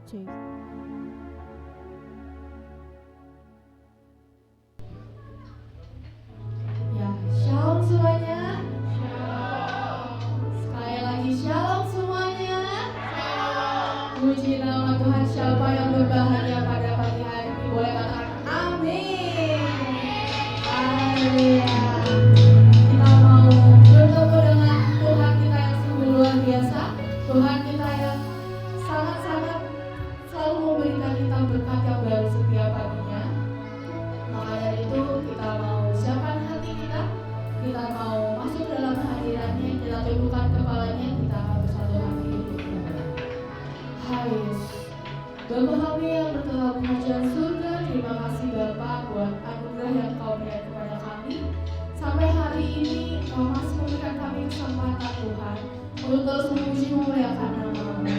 cuy. Ya, shalom semuanya. Sekali lagi shalom semuanya. Puji nama Tuhan, siapa yang berbahagia pada pagi hari ini boleh katakan amin. Haleluya. Kita mau bertemu dengan Tuhan kita yang sungguh luar biasa. Tuhan kita yang sangat-sangat selalu memberikan kita berkat yang baru setiap paginya. Maka dari itu kita mau siapkan hati kita. Kita mau masuk dalam hadirannya, kita tundukkan kepalanya, kita akan bersatu hati untuk berdoa. Hai Yesus, Bapa kami yang bertelah kerajaan surga, terima kasih Bapa buat anugerah yang Kau berikan kepada kami. Sampai hari ini Kau masih memberikan kami kesempatan Tuhan untuk terus memuji memuliakan nama-Mu.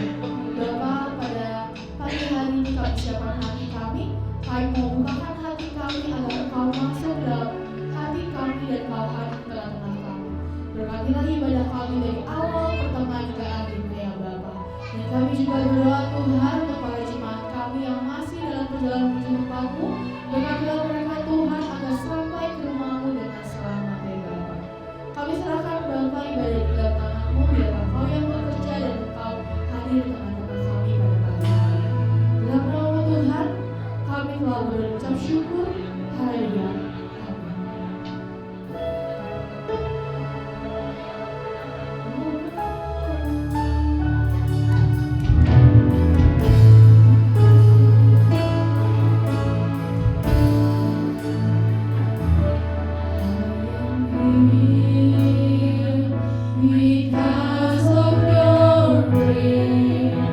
Bapa, pada pagi hari ini Kau siapkan hati kami mau bukakan hati kami agar Kau masuk dalam hati kami dan Kau hadir di tengah-tengah kami. Berkatilah ibadah kami dari awal pertengahan hingga akhirnya ya Bapa. Dan kami juga berdoa Tuhan untuk para jemaat kami yang masih dalam perjalanan menuju tempat-Mu. Berkatilah mereka Tuhan agar sampai ke rumah-Mu dengan selamat ya Bapa. Kami serahkan Bapa ibadah di dalam tangan-Mu, biarlah Kau yang bekerja dan Engkau hadir di tengah-tengah kami pada pagi hari. Dalam nama Tuhan, kami telah berucap syukur. Haleluya. Because of your grace.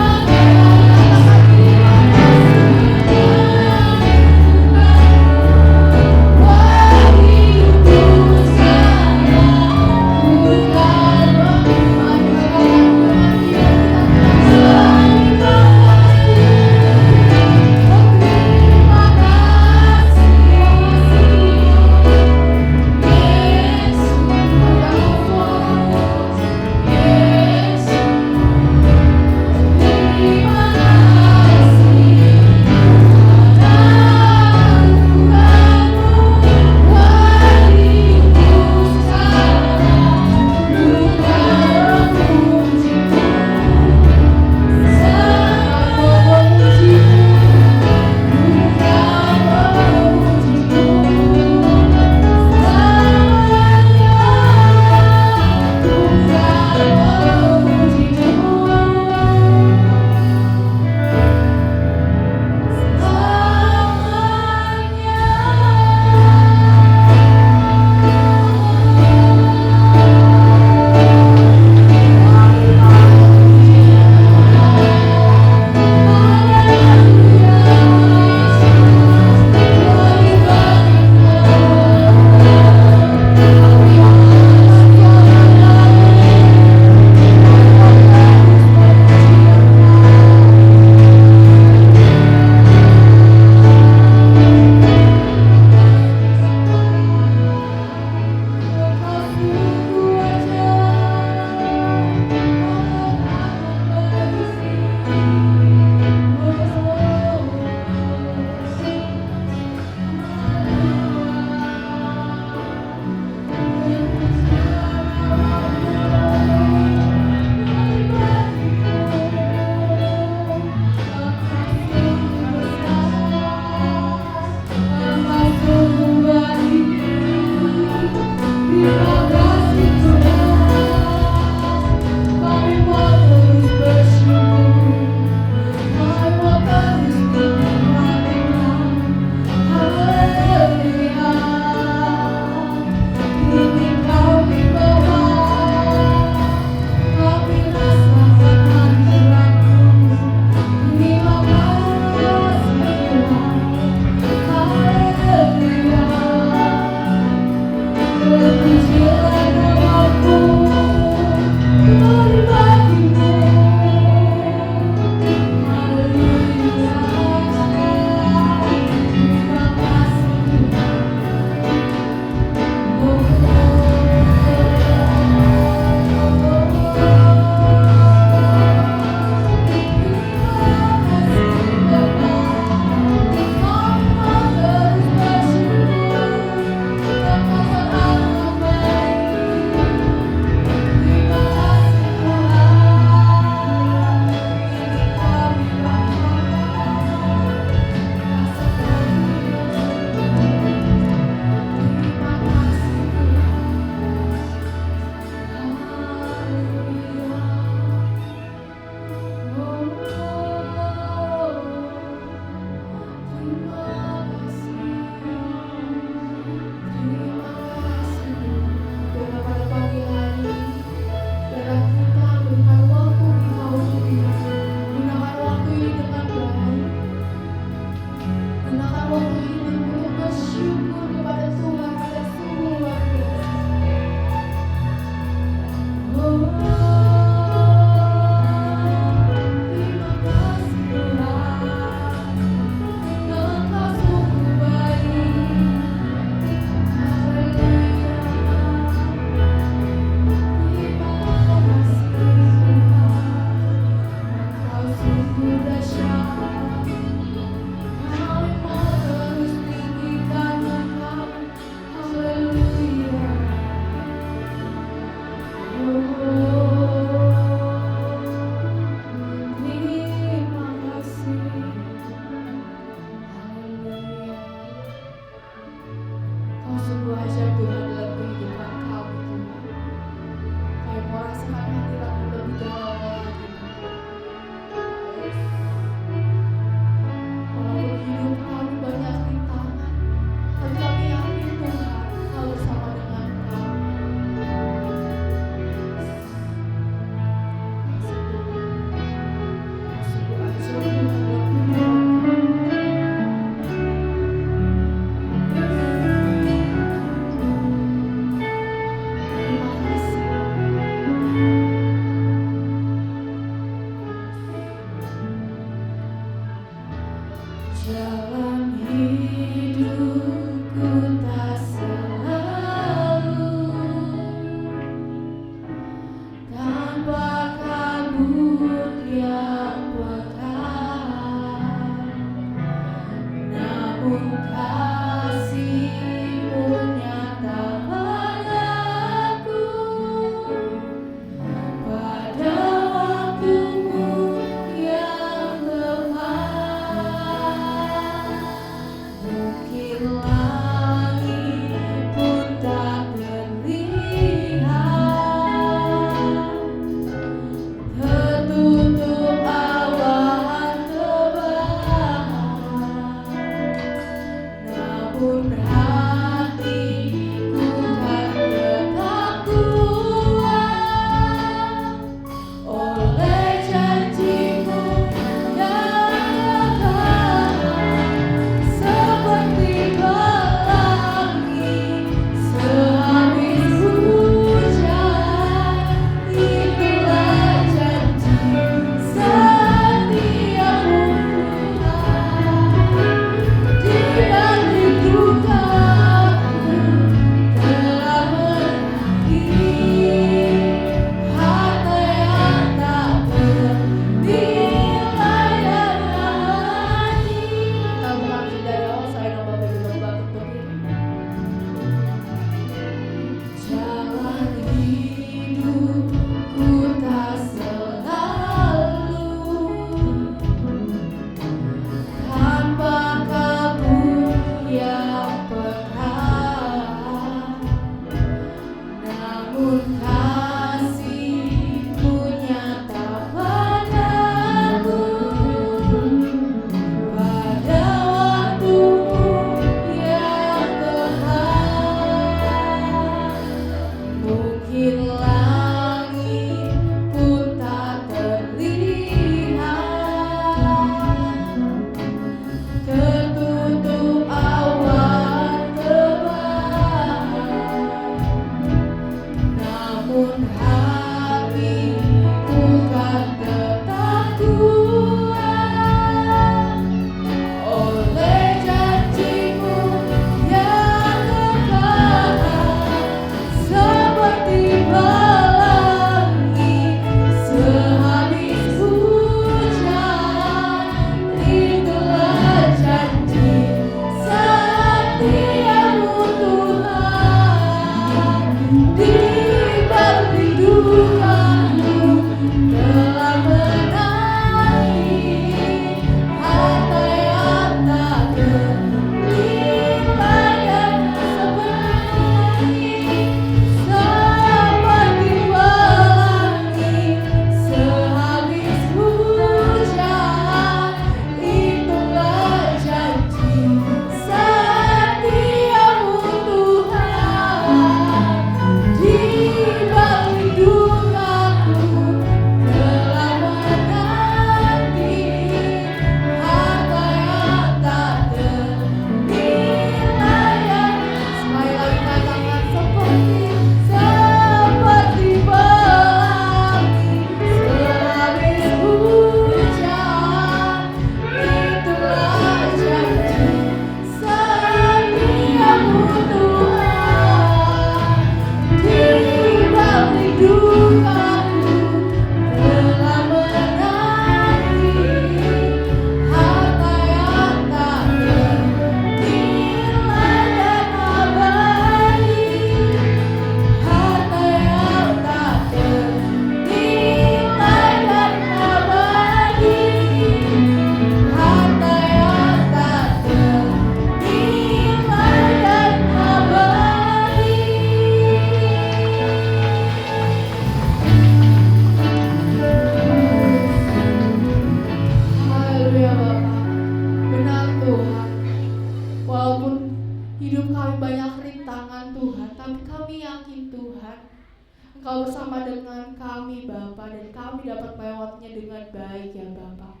Engkau bersama dengan kami Bapa, dan kami dapat melewatinya dengan baik ya Bapa.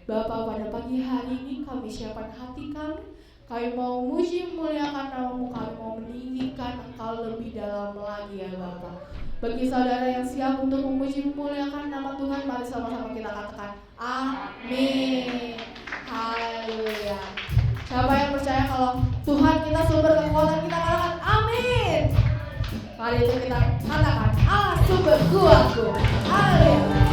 Bapa, pada pagi hari ini kami siapkan hati kami mau memuji memuliakan nama-Mu, kami mau meninggikan Engkau lebih dalam lagi ya Bapa. Bagi saudara yang siap untuk memuji memuliakan nama Tuhan, mari sama-sama kita katakan amin. Haleluya. Siapa yang percaya kalau Tuhan kita sumber kekuatan, kita katakan amin. Mari itu kita katakan Allah sumber kuatku. Haleluya.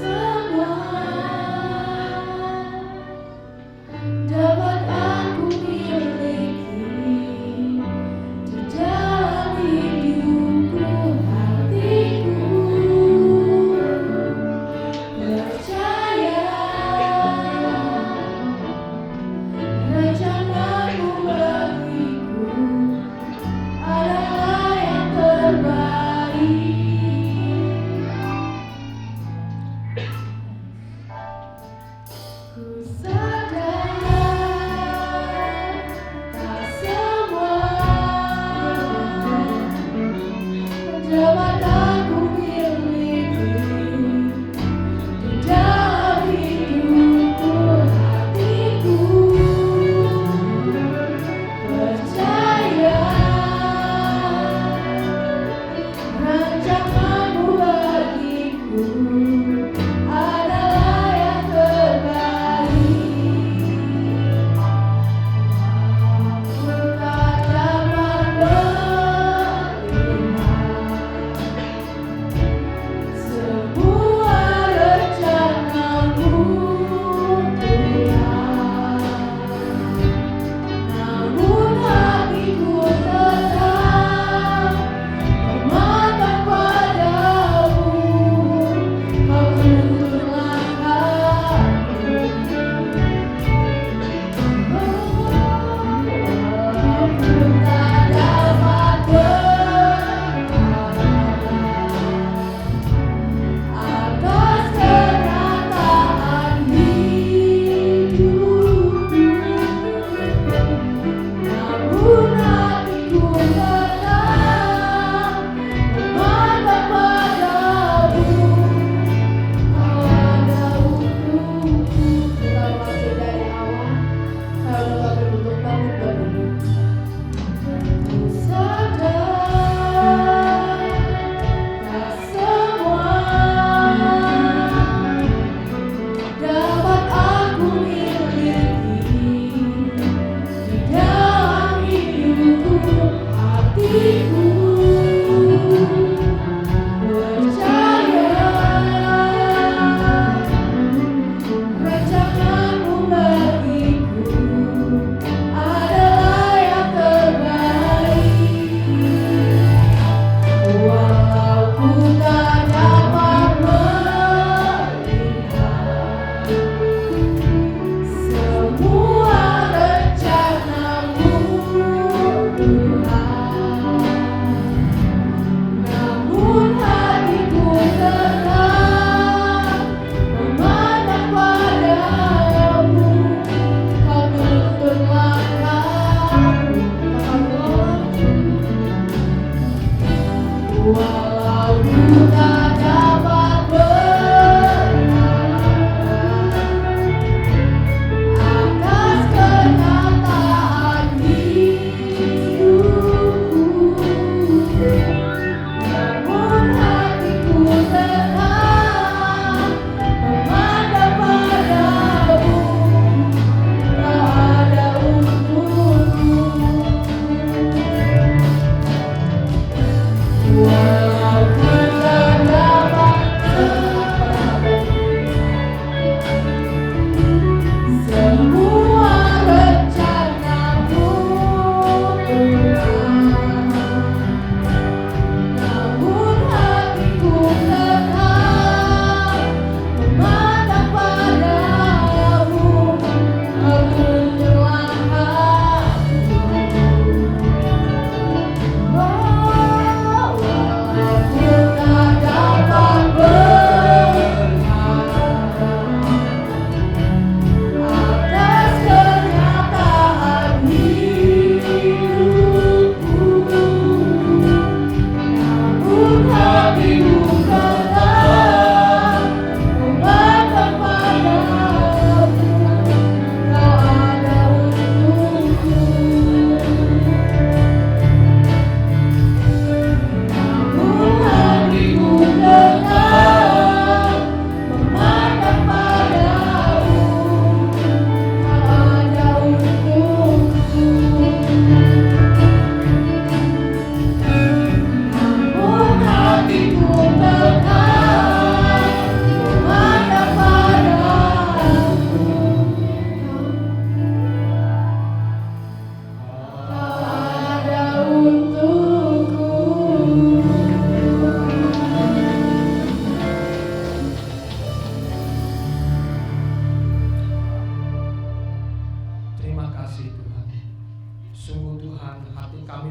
Semua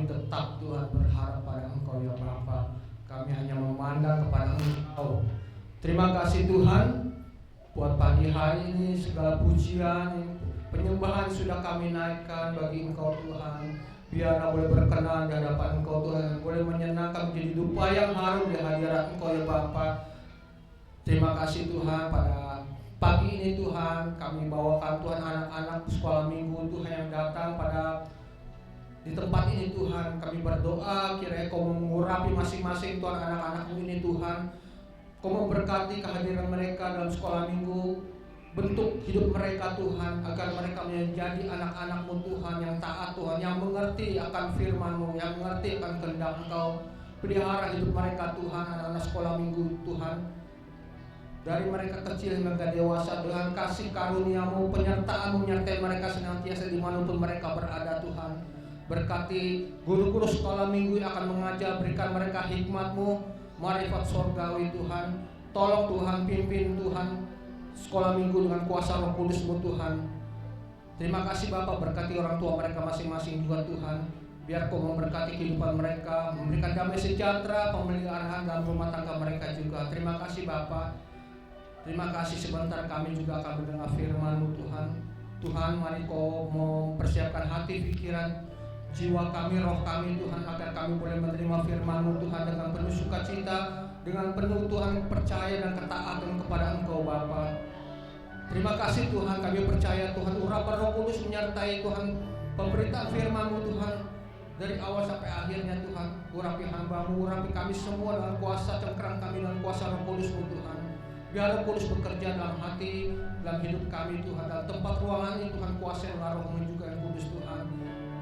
kami tetap Tuhan berharap pada Engkau ya Bapa. Kami hanya memandang kepada Engkau. Terima kasih Tuhan buat pagi hari ini, segala pujian, penyembahan sudah kami naikkan bagi Engkau Tuhan. Biarlah boleh berkenan di hadapan Engkau Tuhan, boleh menyenangkan menjadi dupa yang harum di hadirat Engkau ya Bapa. Terima kasih Tuhan, pada pagi ini Tuhan kami bawakan Tuhan anak-anak sekolah minggu Tuhan yang datang pada di tempat ini Tuhan. Kami berdoa kiranya Kau mengurapi masing-masing Tuhan anak-anak-Mu ini Tuhan. Kau memberkati kehadiran mereka dalam sekolah minggu, bentuk hidup mereka Tuhan, agar mereka menjadi anak-anak-Mu Tuhan yang taat Tuhan, yang mengerti akan firman-Mu, yang mengerti akan kehendak Engkau. Pelihara hidup mereka Tuhan, anak-anak sekolah minggu Tuhan, dari mereka kecil hingga dewasa, dengan kasih karunia-Mu, penyertaan-Mu menyertai mereka senantiasa dimanapun mereka berada Tuhan. Berkati guru-guru sekolah minggu yang akan mengajar, berikan mereka hikmat-Mu, marifat sorgawi Tuhan. Tolong Tuhan, pimpin Tuhan sekolah minggu dengan kuasa Roh Kudus-Mu Tuhan. Terima kasih Bapak, berkati orang tua mereka masing-masing juga Tuhan. Biar Kau memberkati kehidupan mereka, memberikan damai sejahtera, pemeliharaan dalam rumah tangga mereka juga. Terima kasih Bapak. Terima kasih, sebentar kami juga akan mendengar firman-Mu Tuhan. Tuhan, mari Kau mempersiapkan hati, pikiran, jiwa kami, roh kami Tuhan, agar kami boleh menerima firman-Mu Tuhan dengan penuh sukacita, dengan penuh Tuhan percaya dan ketaatan kepada Engkau Bapa. Terima kasih Tuhan, kami percaya Tuhan urapan Roh Kudus menyertai Tuhan pemberitaan firman-Mu Tuhan dari awal sampai akhirnya Tuhan. Urapi hamba-Mu, urapi kami semua dengan kuasa, cengkerang kami dengan kuasa Roh Kudus-Mu Tuhan. Biar Roh Kudus bekerja dalam hati, dalam hidup kami Tuhan, dalam tempat ruangan ini Tuhan, kuasa yang Roh-Mu juga yang kudus Tuhan.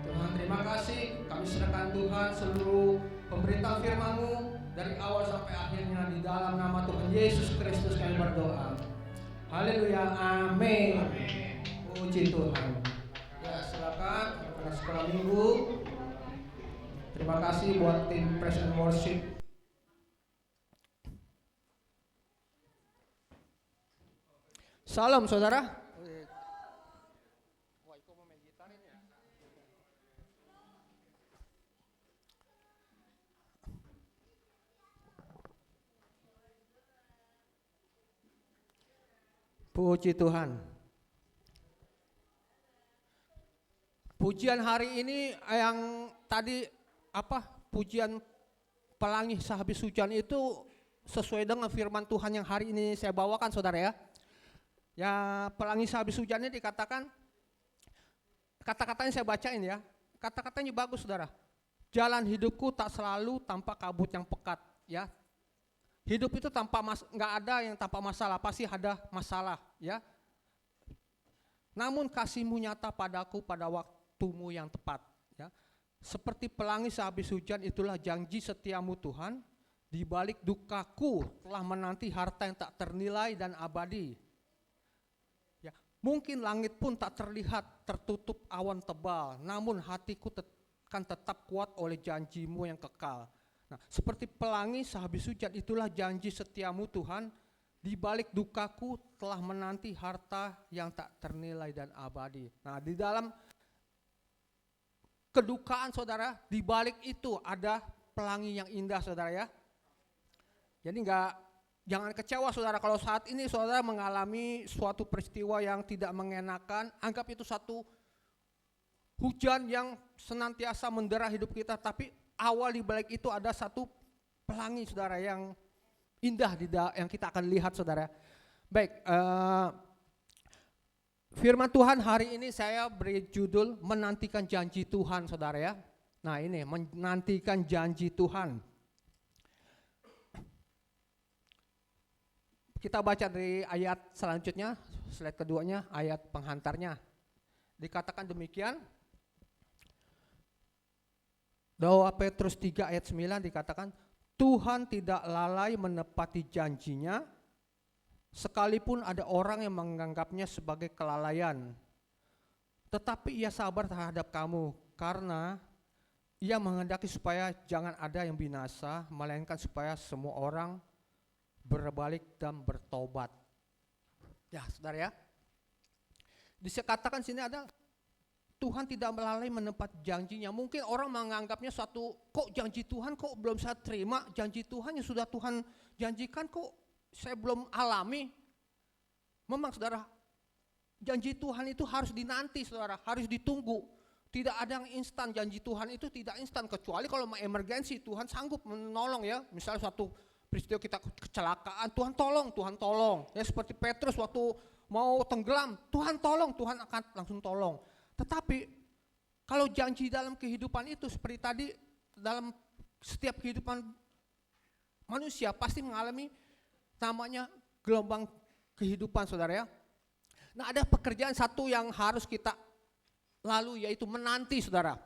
Tuhan, terima kasih, kami serahkan Tuhan seluruh pemberitaan firman-Mu dari awal sampai akhirnya, di dalam nama Tuhan Yesus Kristus kami berdoa. Haleluya, amin. Puji Tuhan. Ya, silakan anak sekolah minggu. Terima kasih buat tim Praise and Worship. Salam saudara. Puji Tuhan. Pujian hari ini yang tadi pujian pelangi sehabis hujan itu sesuai dengan firman Tuhan yang hari ini saya bawakan saudara ya. Ya, pelangi sehabis hujannya dikatakan, kata-katanya saya bacain ya. Kata-katanya bagus saudara. Jalan hidupku tak selalu tanpa kabut yang pekat ya. Hidup itu nggak ada yang tanpa masalah, pasti ada masalah ya. Namun kasih-Mu nyata padaku pada waktu-Mu yang tepat ya. Seperti pelangi sehabis hujan, itulah janji setia-Mu Tuhan. Di balik dukaku telah menanti harta yang tak ternilai dan abadi. Ya, mungkin langit pun tak terlihat, tertutup awan tebal, namun hatiku akan tetap kuat oleh janji-Mu yang kekal. Nah, seperti pelangi sehabis hujan, itulah janji setia-Mu Tuhan. Di balik dukaku telah menanti harta yang tak ternilai dan abadi. Nah, di dalam kedukaan saudara, di balik itu ada pelangi yang indah saudara ya. Jadi jangan kecewa saudara kalau saat ini saudara mengalami suatu peristiwa yang tidak mengenakan. Anggap itu satu hujan yang senantiasa mendera hidup kita, tapi awal di balik itu ada satu pelangi saudara yang indah yang kita akan lihat saudara. Baik, firman Tuhan hari ini saya beri judul menantikan janji Tuhan saudara ya. Nah ini menantikan janji Tuhan. Kita baca dari ayat selanjutnya, slide keduanya, ayat penghantarnya. Dikatakan demikian. 2 Petrus 3 ayat 9 dikatakan, Tuhan tidak lalai menepati janjinya, sekalipun ada orang yang menganggapnya sebagai kelalaian. Tetapi Ia sabar terhadap kamu, karena Ia menghendaki supaya jangan ada yang binasa, melainkan supaya semua orang berbalik dan bertobat. Ya, saudara ya. Dikatakan sini ada Tuhan tidak melalui menepati janjinya. Mungkin orang menganggapnya suatu, kok janji Tuhan kok belum saya terima, janji Tuhan yang sudah Tuhan janjikan kok saya belum alami. Memang saudara, janji Tuhan itu harus dinanti saudara, harus ditunggu. Tidak ada yang instan, janji Tuhan itu tidak instan, kecuali kalau emergensi Tuhan sanggup menolong ya. Misalnya suatu peristiwa kita kecelakaan, Tuhan tolong. Ya seperti Petrus waktu mau tenggelam, Tuhan tolong, Tuhan akan langsung tolong. Tetapi kalau janji dalam kehidupan itu seperti tadi, dalam setiap kehidupan manusia pasti mengalami namanya gelombang kehidupan saudara ya. Nah ada pekerjaan satu yang harus kita lalu yaitu menanti saudara.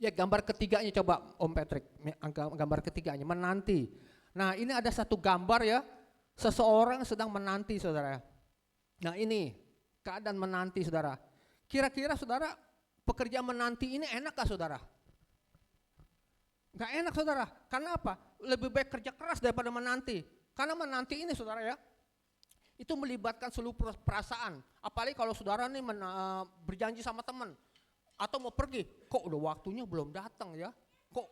Ya gambar ketiganya coba Om Patrick, gambar ketiganya menanti. Nah ini ada satu gambar ya, seseorang sedang menanti saudara. Nah ini keadaan menanti saudara. Kira-kira saudara pekerjaan menanti ini enak gak saudara? Gak enak saudara, karena apa? Lebih baik kerja keras daripada menanti. Karena menanti ini saudara ya, itu melibatkan seluruh perasaan. Apalagi kalau saudara nih berjanji sama teman atau mau pergi, kok udah waktunya belum datang ya? Kok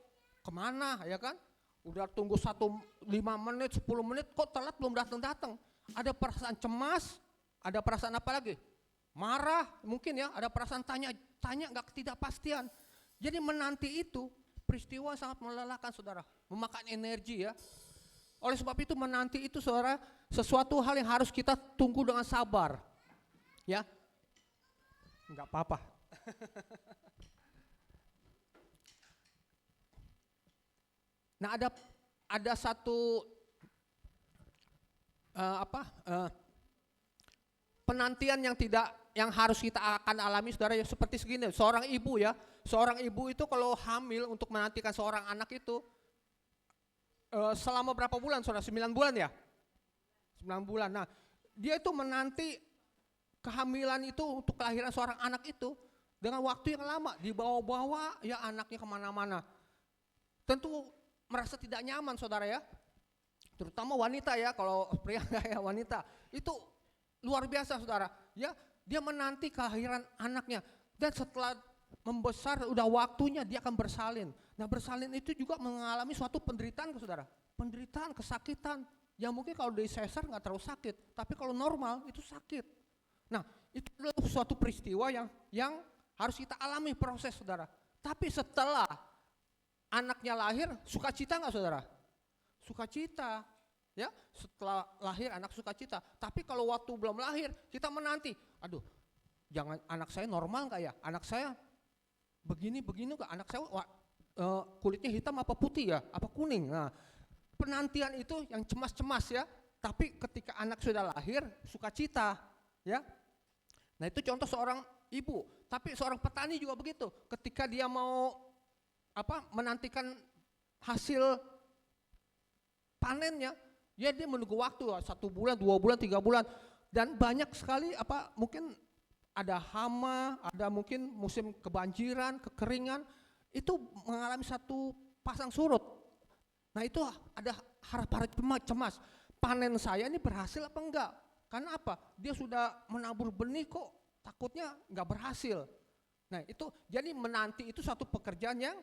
kemana ya kan? Udah tunggu 5 menit, 10 menit, kok telat belum datang-datang. Ada perasaan cemas, ada perasaan apa lagi? Marah mungkin ya, ada perasaan tanya nggak ketidakpastian. Jadi menanti itu peristiwa sangat melelahkan saudara, memakan energi ya. Oleh sebab itu menanti itu saudara sesuatu hal yang harus kita tunggu dengan sabar. Ya. Enggak apa-apa. Nah ada satu penantian yang harus kita akan alami saudara ya, seperti segini. Seorang ibu itu kalau hamil untuk menantikan seorang anak itu selama berapa bulan saudara? 9 bulan ya? 9 bulan. Nah, dia itu menanti kehamilan itu untuk kelahiran seorang anak itu dengan waktu yang lama, dibawa-bawa ya anaknya kemana-mana. Tentu merasa tidak nyaman saudara ya, terutama wanita ya, kalau pria ya wanita, itu luar biasa saudara ya, dia menanti kelahiran anaknya dan setelah membesar udah waktunya dia akan bersalin. Nah bersalin itu juga mengalami suatu penderitaan saudara, penderitaan, kesakitan yang mungkin kalau dari sesar nggak terlalu sakit, tapi kalau normal itu sakit. Nah itu adalah suatu peristiwa yang harus kita alami proses saudara. Tapi setelah anaknya lahir, sukacita nggak saudara? Sukacita, ya setelah lahir anak sukacita. Tapi kalau waktu belum lahir kita menanti, aduh, jangan anak saya normal nggak ya? Anak saya begini nggak? Anak saya kulitnya hitam apa putih ya? Apa kuning? Nah, penantian itu yang cemas-cemas ya. Tapi ketika anak sudah lahir, sukacita, ya. Nah itu contoh seorang ibu. Tapi seorang petani juga begitu. Ketika dia mau menantikan hasil panennya, ya dia menunggu waktu 1 bulan, 2 bulan, 3 bulan, dan banyak sekali mungkin ada hama, ada mungkin musim kebanjiran, kekeringan, itu mengalami satu pasang surut. Nah itu ada harapan cemas, panen saya ini berhasil apa enggak? Karena apa? Dia sudah menabur benih kok takutnya enggak berhasil. Nah itu jadi menanti itu satu pekerjaan yang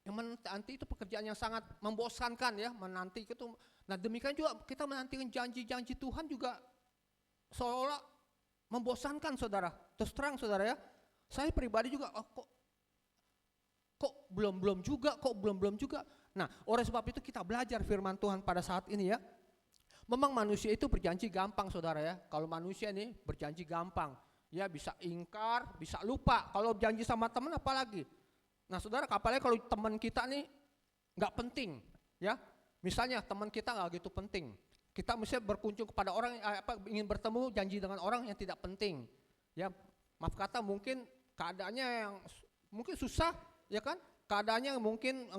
menanti itu pekerjaan yang sangat membosankan ya, menanti itu. Nah demikian juga kita menantikan janji-janji Tuhan juga seolah membosankan saudara. Terus terang saudara ya, saya pribadi juga kok belum juga. Nah oleh sebab itu kita belajar firman Tuhan pada saat ini ya. Memang manusia itu berjanji gampang saudara ya. Kalau manusia ini berjanji gampang, ya bisa ingkar, bisa lupa. Kalau janji sama teman apalagi. Nah saudara, apalagi kalau teman kita nih nggak penting, ya. Misalnya teman kita nggak gitu penting, kita misalnya berkunjung kepada orang ingin bertemu janji dengan orang yang tidak penting, ya. Maaf kata mungkin keadaannya yang mungkin susah, ya kan? Keadaannya mungkin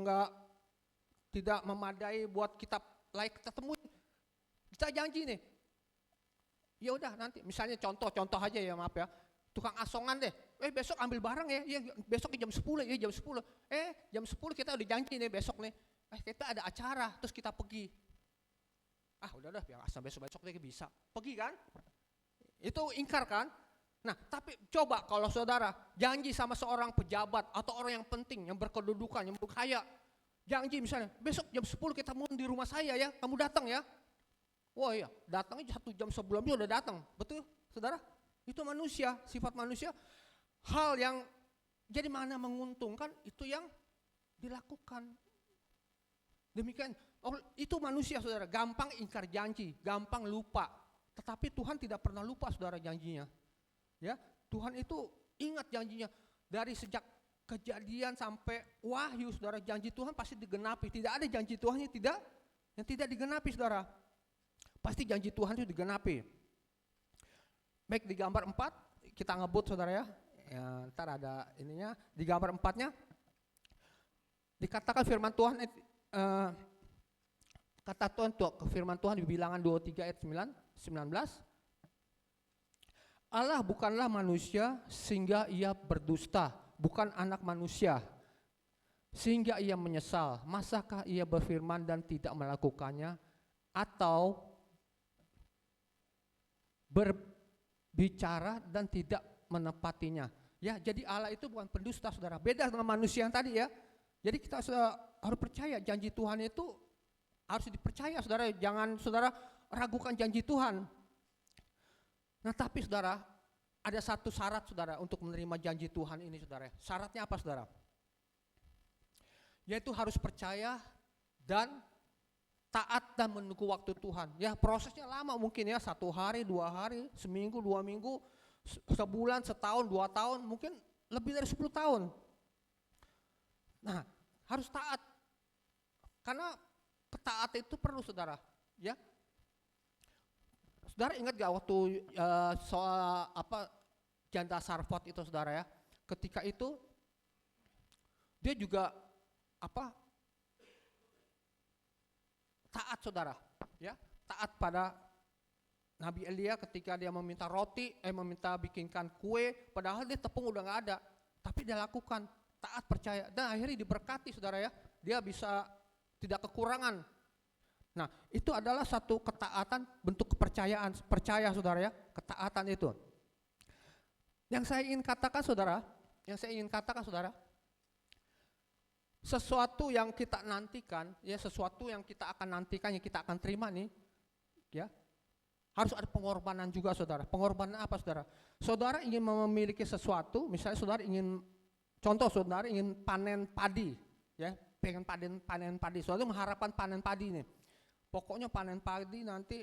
tidak memadai buat kita ketemu. Kita janji nih, ya udah nanti. Misalnya contoh aja ya, maaf ya. Tukang asongan deh, besok ambil barang ya, besok jam 10 ya, jam 10. Jam 10 kita udah janji nih besok nih, kita ada acara, terus kita pergi. Udah biar asal besok deh bisa. Pergi kan? Itu ingkar kan? Nah, tapi coba kalau saudara janji sama seorang pejabat atau orang yang penting, yang berkedudukan, yang berkaya, janji misalnya, besok jam 10 kita mau di rumah saya ya, kamu datang ya. Wah iya, datangnya 1 jam sebelumnya udah datang, betul saudara? Itu manusia, sifat manusia. Hal yang jadi mana menguntungkan itu yang dilakukan. Demikian, itu manusia saudara, gampang ingkar janji, gampang lupa. Tetapi Tuhan tidak pernah lupa saudara janjinya. Ya, Tuhan itu ingat janjinya dari sejak Kejadian sampai Wahyu saudara, janji Tuhan pasti digenapi. Tidak ada janji Tuhan yang tidak digenapi saudara. Pasti janji Tuhan itu digenapi. Baik, di gambar 4 kita ngebut saudara ya. Ntar ada ininya. Di gambar 4-nya dikatakan firman Tuhan, kata Tuhan, firman Tuhan di Bilangan 23 ayat 19. Allah bukanlah manusia sehingga ia berdusta, bukan anak manusia sehingga ia menyesal. Masakah ia berfirman dan tidak melakukannya, atau berbicara dan tidak menepatinya? Ya, jadi Allah itu bukan pendusta saudara, beda dengan manusia yang tadi ya. Jadi kita harus percaya janji Tuhan itu harus dipercaya saudara, jangan saudara ragukan janji Tuhan. Nah tapi saudara, ada satu syarat saudara untuk menerima janji Tuhan ini saudara. Syaratnya apa saudara? Yaitu harus percaya dan taat dan menunggu waktu Tuhan. Ya, prosesnya lama mungkin ya, 1 hari, 2 hari, seminggu, 2 minggu, sebulan, setahun, 2 tahun, mungkin lebih dari 10 tahun. Nah, harus taat. Karena ketaatan itu perlu saudara, ya. Saudara ingat gak waktu soal janda Sarfat itu saudara ya, ketika itu dia juga taat saudara, ya, taat pada Nabi Elia ketika dia meminta roti, meminta bikinkan kue, padahal dia tepung udah nggak ada, tapi dia lakukan, taat, percaya, dan akhirnya diberkati saudara ya, dia bisa tidak kekurangan. Nah, itu adalah satu ketaatan, bentuk kepercayaan, percaya saudara ya, ketaatan itu. Yang saya ingin katakan saudara, sesuatu yang kita nantikan, ya, sesuatu yang kita akan nantikan, yang kita akan terima nih, ya, harus ada pengorbanan juga saudara. Pengorbanan apa saudara? Saudara ingin memiliki sesuatu, misalnya saudara ingin, contoh saudara ingin panen padi, ya, pengen panen padi, saudara mengharapkan panen padi nih. Pokoknya panen padi nanti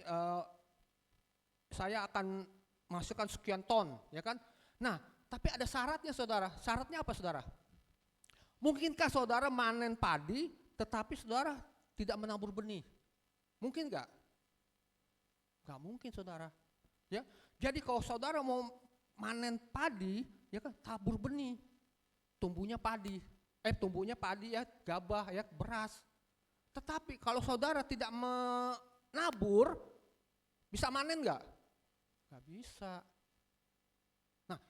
saya akan masukkan sekian ton, ya kan? Nah, tapi ada syaratnya saudara. Syaratnya apa saudara? Mungkinkah saudara manen padi, tetapi saudara tidak menabur benih? Mungkin nggak? Nggak mungkin saudara. Ya, jadi kalau saudara mau manen padi, ya kan, tabur benih, tumbuhnya padi ya, gabah ya, beras. Tetapi kalau saudara tidak menabur, bisa manen nggak? Nggak bisa. Nah,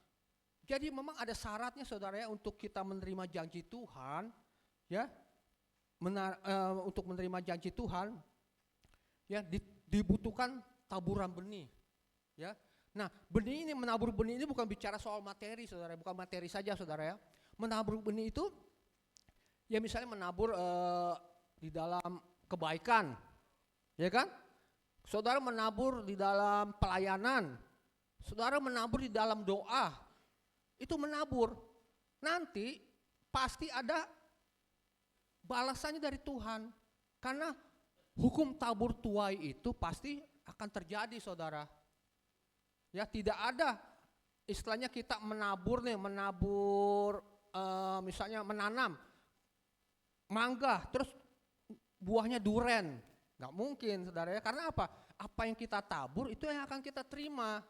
jadi memang ada syaratnya saudara ya untuk kita menerima janji Tuhan, ya, untuk menerima janji Tuhan, ya, dibutuhkan taburan benih, ya. Nah, benih ini, menabur benih ini bukan bicara soal materi saudara, bukan materi saja saudara ya. Menabur benih itu, ya misalnya menabur di dalam kebaikan, ya kan? Saudara menabur di dalam pelayanan, saudara menabur di dalam doa, itu menabur. Nanti pasti ada balasannya dari Tuhan, karena hukum tabur tuai itu pasti akan terjadi saudara. Ya, tidak ada istilahnya kita menabur misalnya menanam mangga terus buahnya duren, nggak mungkin saudara ya. Karena apa? Apa yang kita tabur itu yang akan kita terima.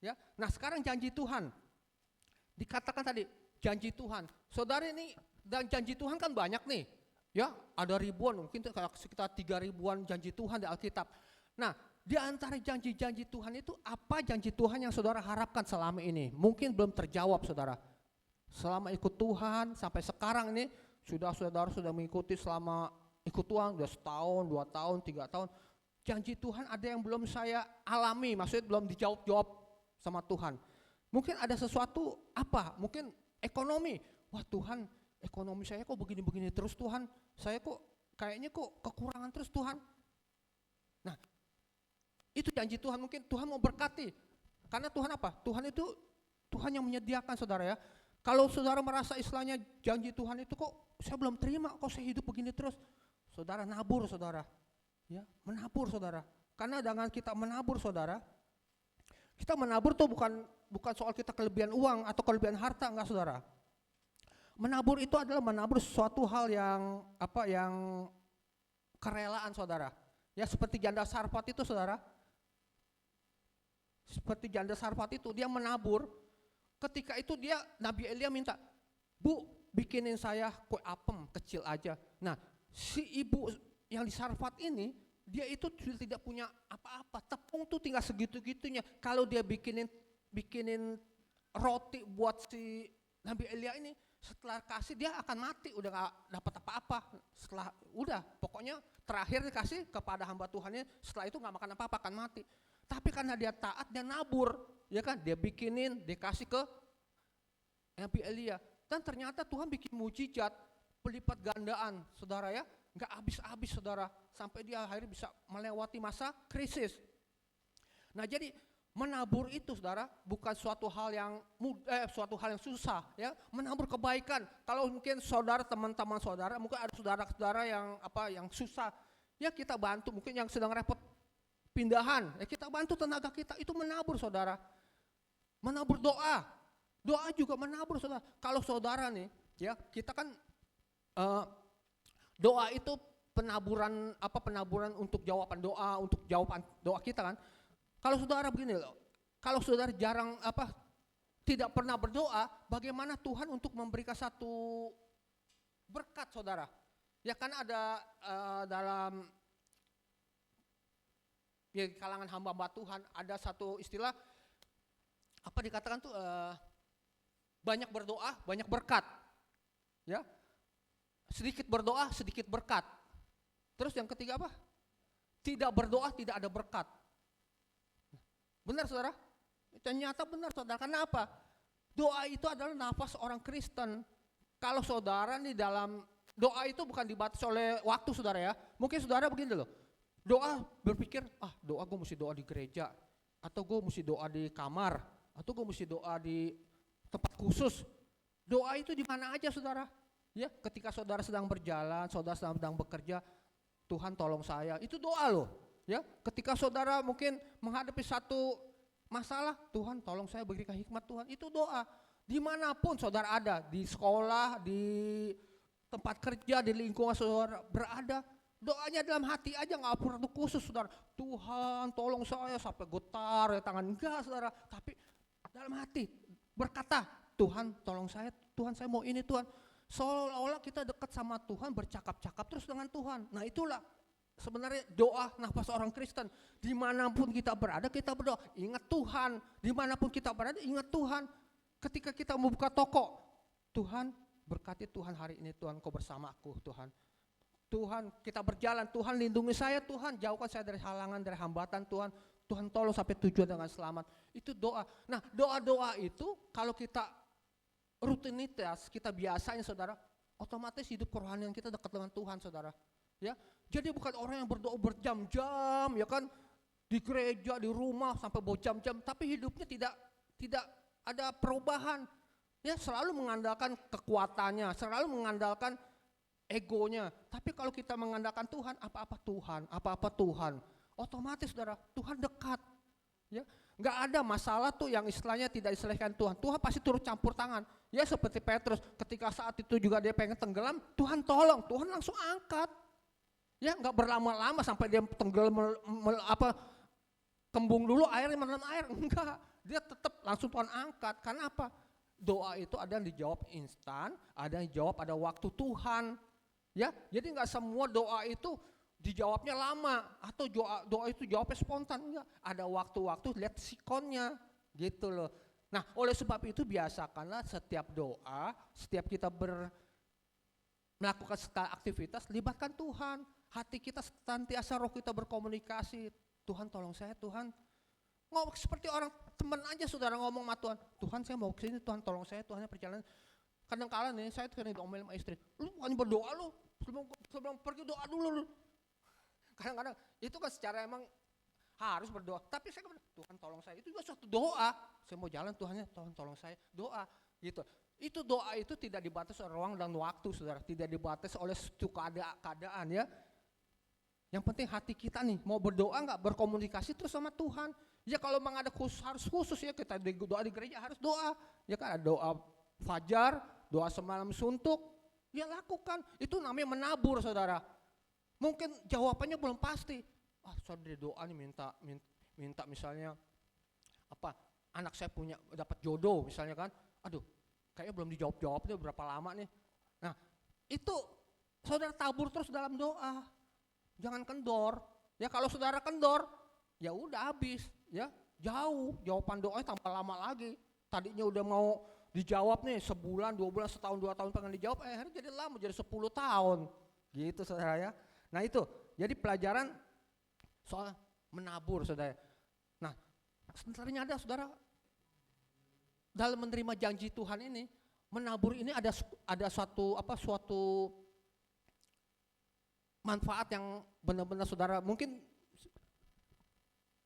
Ya, nah sekarang janji Tuhan, dikatakan tadi janji Tuhan, saudara ini, dan janji Tuhan kan banyak nih, ya, ada ribuan, mungkin sekitar 3 ribuan janji Tuhan di Alkitab. Nah, di antara janji-janji Tuhan itu, apa janji Tuhan yang saudara harapkan selama ini? Mungkin belum terjawab saudara. Selama ikut Tuhan sampai sekarang ini, saudara sudah mengikuti selama ikut Tuhan udah 1 tahun, 2 tahun, 3 tahun. Janji Tuhan ada yang belum saya alami, maksudnya belum dijawab-jawab sama Tuhan. Mungkin ada sesuatu apa? Mungkin ekonomi. Wah Tuhan, ekonomi saya kok begini-begini terus Tuhan. Saya kok kayaknya kok kekurangan terus Tuhan. Nah, itu janji Tuhan, mungkin Tuhan mau berkati. Karena Tuhan apa? Tuhan itu Tuhan yang menyediakan saudara ya. Kalau saudara merasa istilahnya janji Tuhan itu kok saya belum terima, kok saya hidup begini terus. Saudara nabur saudara. Ya, menabur saudara. Karena dengan kita menabur saudara, kita menabur tuh bukan soal kita kelebihan uang atau kelebihan harta, enggak saudara. Menabur itu adalah menabur suatu hal yang yang kerelaan saudara. Ya seperti janda Sarfat itu saudara. Seperti janda Sarfat itu dia menabur. Ketika itu Nabi Elia minta, "Bu, bikinin saya kue apem kecil aja." Nah, si ibu yang di Sarfat ini, dia itu tidak punya apa-apa. Tepung tuh tinggal segitu-gitunya. Kalau dia bikinin roti buat si Nabi Elia ini, setelah kasih dia akan mati, udah gak dapat apa-apa. Pokoknya terakhir dikasih kepada hamba Tuhannya, setelah itu gak makan apa-apa, akan mati. Tapi karena dia taat, dia nabur, ya kan? Dia bikinin, dikasih ke Nabi Elia. Dan ternyata Tuhan bikin mujizat, pelipat gandaan, saudara ya. Gak habis-habis saudara, sampai dia akhirnya bisa melewati masa krisis. Nah jadi menabur itu saudara bukan suatu hal yang susah ya. Menabur kebaikan. Kalau mungkin saudara, teman-teman saudara, mungkin ada saudara-saudara yang susah, ya kita bantu. Mungkin yang sedang repot pindahan, ya kita bantu tenaga kita, itu menabur saudara. Menabur doa juga menabur saudara. Kalau saudara nih, ya kita kan doa itu penaburan untuk jawaban doa kita kan. Kalau saudara begini loh, kalau saudara jarang tidak pernah berdoa, bagaimana Tuhan untuk memberikan satu berkat saudara? Ya kan ada dalam kalangan hamba-hamba Tuhan ada satu istilah dikatakan tuh banyak berdoa banyak berkat, ya. Sedikit berdoa, sedikit berkat. Terus yang ketiga apa? Tidak berdoa, tidak ada berkat. Benar saudara? Ternyata benar saudara. Karena apa? Doa itu adalah nafas orang Kristen. Kalau saudara nih dalam doa itu bukan dibatasi oleh waktu saudara ya. Mungkin saudara begini loh. Doa berpikir, doa gue mesti doa di gereja. Atau gue mesti doa di kamar. Atau gue mesti doa di tempat khusus. Doa itu di mana aja saudara. Ya, ketika saudara sedang berjalan, saudara sedang bekerja, Tuhan tolong saya, itu doa loh. Ya, ketika saudara mungkin menghadapi satu masalah, Tuhan tolong saya, berikan hikmat Tuhan, itu doa. Dimanapun saudara ada, di sekolah, di tempat kerja, di lingkungan saudara berada, doanya dalam hati aja, nggak perlu khusus saudara. Tuhan tolong saya sampai getar ya tangan, enggak saudara, tapi dalam hati berkata, Tuhan tolong saya, Tuhan saya mau ini Tuhan. Seolah-olah kita dekat sama Tuhan, bercakap-cakap terus dengan Tuhan. Nah itulah sebenarnya doa nafas orang Kristen. Dimanapun kita berada, kita berdoa, ingat Tuhan. Dimanapun kita berada, ingat Tuhan. Ketika kita membuka toko, Tuhan berkati Tuhan hari ini, Tuhan kau bersama aku Tuhan. Tuhan kita berjalan, Tuhan lindungi saya Tuhan, jauhkan saya dari halangan, dari hambatan Tuhan. Tuhan tolong sampai tujuan dengan selamat. Itu doa. Nah doa-doa itu kalau kita rutinitas, kita biasanya saudara, otomatis hidup kerohanian kita dekat dengan Tuhan saudara. Ya, jadi bukan orang yang berdoa berjam-jam ya kan, di gereja, di rumah sampai berjam-jam, tapi hidupnya tidak ada perubahan. Ya, selalu mengandalkan kekuatannya, selalu mengandalkan egonya. Tapi kalau kita mengandalkan Tuhan, apa-apa Tuhan, otomatis saudara, Tuhan dekat. Ya, nggak ada masalah tuh yang istilahnya tidak diselesaikan Tuhan. Tuhan pasti turut campur tangan. Ya seperti Petrus, ketika saat itu juga dia pengen tenggelam, Tuhan tolong, Tuhan langsung angkat. Ya nggak berlama-lama sampai dia tenggelam kembung dulu airnya menelan air, enggak. Dia tetap langsung Tuhan angkat. Karena apa? Doa itu ada yang dijawab instan, ada yang dijawab pada waktu Tuhan. Ya, jadi nggak semua doa itu dijawabnya lama atau doa itu jawabnya spontan, enggak. Ada waktu-waktu, lihat sikonnya gitu loh. Nah oleh sebab itu biasakanlah setiap doa, setiap kita melakukan segala aktivitas, libatkan Tuhan. Hati kita senantiasa, roh kita berkomunikasi, Tuhan tolong saya Tuhan. Seperti orang teman aja saudara ngomong sama Tuhan, Tuhan saya mau kesini, Tuhan tolong saya, Tuhan perjalanan. Kadang-kala nih saya sering diomelin sama istri, lu bukan berdoa lu, sebelum pergi doa dulu lu. Kadang-kadang itu kan secara emang harus berdoa, tapi saya bilang, Tuhan tolong saya, itu juga suatu doa. Saya mau jalan, Tuhan tolong saya, doa gitu. Itu doa itu tidak dibatasi oleh ruang dan waktu saudara, tidak dibatasi oleh suatu keadaan ya. Yang penting hati kita nih, mau berdoa nggak, berkomunikasi terus sama Tuhan. Ya kalau memang ada harus khusus ya, kita doa di gereja harus doa. Ya kan ada doa fajar, doa semalam suntuk, ya lakukan. Itu namanya menabur saudara. Mungkin jawabannya belum pasti. Saudara doa nih minta misalnya apa, anak saya dapat jodoh misalnya kan. Aduh, kayaknya belum dijawab dia berapa lama nih. Nah, itu saudara tabur terus dalam doa. Jangan kendor. Ya kalau saudara kendor, ya udah habis, ya. Jauh, jawaban doanya tambah lama lagi. Tadinya udah mau dijawab nih sebulan, 2 bulan, setahun, 2 tahun pengen dijawab, akhirnya jadi lama, jadi 10 tahun. Gitu saudara ya. Nah itu, jadi pelajaran soal menabur saudara. Nah, ternyata saudara, dalam menerima janji Tuhan ini, menabur ini ada suatu manfaat yang benar-benar saudara, mungkin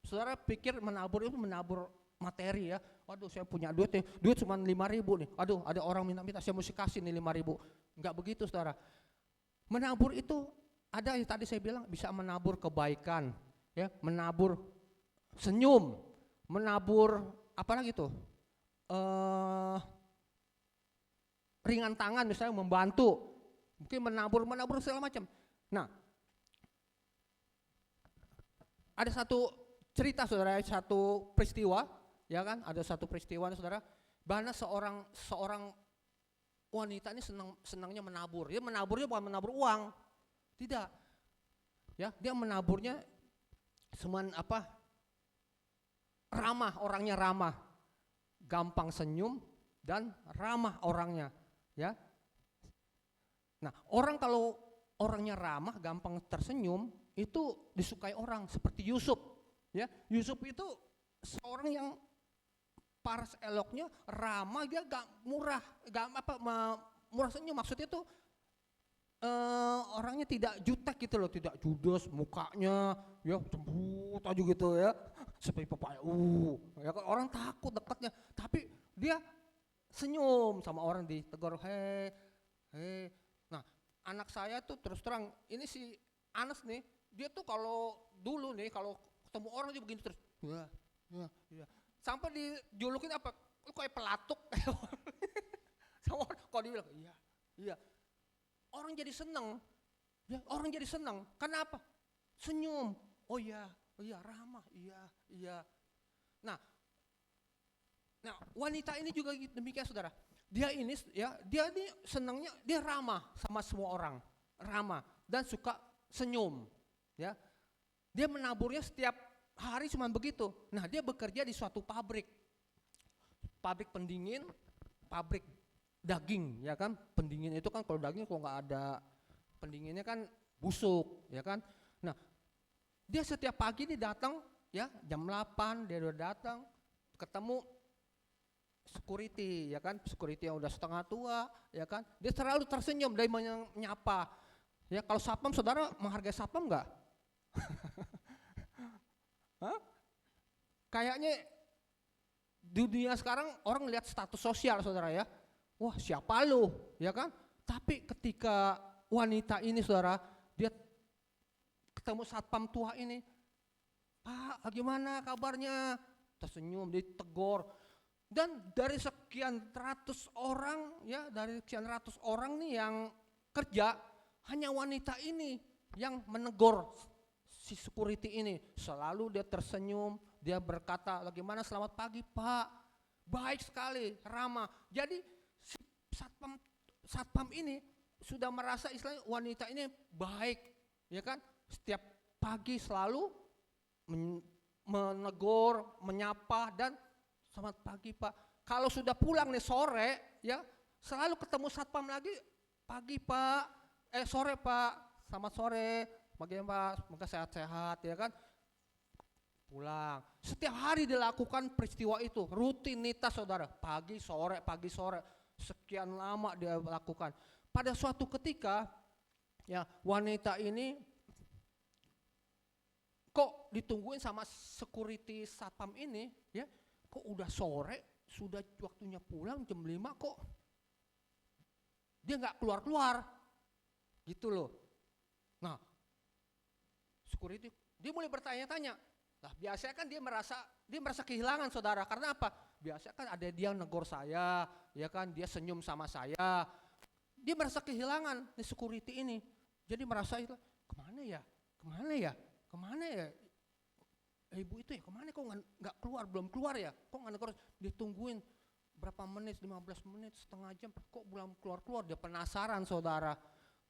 saudara pikir menabur itu menabur materi ya. Waduh saya punya duit nih, duit cuma 5.000 nih. Aduh ada orang minta saya mesti kasih nih 5.000. Enggak begitu saudara. Menabur itu ada yang tadi saya bilang bisa menabur kebaikan, ya, menabur senyum, menabur apa lagi tuh? Ringan tangan misalnya membantu. Mungkin menabur segala macam. Nah, ada satu cerita saudara, satu peristiwa, ya kan? Ada satu peristiwa saudara, bahwa seorang wanita ini senangnya menabur. Dia menaburnya bukan menabur uang, tidak. Ya, dia menaburnya ramah, orangnya ramah, gampang senyum dan ramah orangnya, ya. Nah, orang kalau orangnya ramah, gampang tersenyum, itu disukai orang seperti Yusuf, ya. Yusuf itu seorang yang paras eloknya, ramah, dia murah senyum, maksudnya itu orangnya tidak jutek gitu loh, tidak judes mukanya, ya cembut aja gitu ya, seperti pepaya, ya kan orang takut dekatnya, tapi dia senyum sama orang ditegur, hei. Nah, anak saya tuh terus terang, ini si Anas nih, dia tuh kalau dulu nih kalau ketemu orang dia begini terus, ya. Sampai dijulukin apa? Lu kayak pelatuk. Sama orang, kalau dia bilang, iya. Orang jadi seneng, ya, orang jadi seneng. Kenapa? Senyum. Oh iya, ramah, iya. Nah, wanita ini juga demikian saudara. Dia ini senangnya, dia ramah sama semua orang, ramah dan suka senyum, ya. Dia menaburnya setiap hari cuma begitu. Nah, dia bekerja di suatu pabrik pendingin, pabrik daging, ya kan. Pendingin itu kan kalau daging kalau nggak ada pendinginnya kan busuk, ya kan. Nah, dia setiap pagi dia datang, ya jam 8 dia udah datang, ketemu security, ya kan, security yang udah setengah tua, ya kan, dia selalu tersenyum dari menyapa, ya. Kalau satpam, saudara menghargai satpam nggak? Kayaknya di dunia sekarang orang lihat status sosial saudara ya, wah siapa lu, ya kan, tapi ketika wanita ini saudara, dia ketemu satpam tua ini, Pak gimana kabarnya, tersenyum, ditegur. Dan dari sekian ratus orang, ya dari sekian ratus orang nih yang kerja, hanya wanita ini yang menegur si security ini. Selalu dia tersenyum, dia berkata, bagaimana, selamat pagi Pak, baik sekali, ramah. Jadi si satpam ini sudah merasa istilahnya wanita ini baik, ya kan, setiap pagi selalu menegur, menyapa dan selamat pagi Pak. Kalau sudah pulang nih sore, ya selalu ketemu satpam lagi, pagi Pak, sore Pak, selamat sore, bagaimana Pak, semoga sehat-sehat, ya kan. pulang. Setiap hari dilakukan peristiwa itu, rutinitas saudara, pagi sore, sekian lama dia lakukan. Pada suatu ketika, ya wanita ini kok ditungguin sama security satpam ini, ya kok udah sore, sudah waktunya pulang jam 5 kok dia nggak keluar-keluar, gitu loh. Nah, security dia mulai bertanya-tanya. Nah, biasanya kan dia merasa kehilangan saudara, karena apa? Biasanya kan ada dia negor saya, ya kan, dia senyum sama saya. Dia merasa kehilangan di security ini. Jadi merasa itu, kemana ya? Ibu itu ya kemana kok nggak keluar, belum keluar ya? Kok nggak negor? Ditungguin berapa menit, 15 menit, setengah jam, kok belum keluar-keluar? Dia penasaran saudara.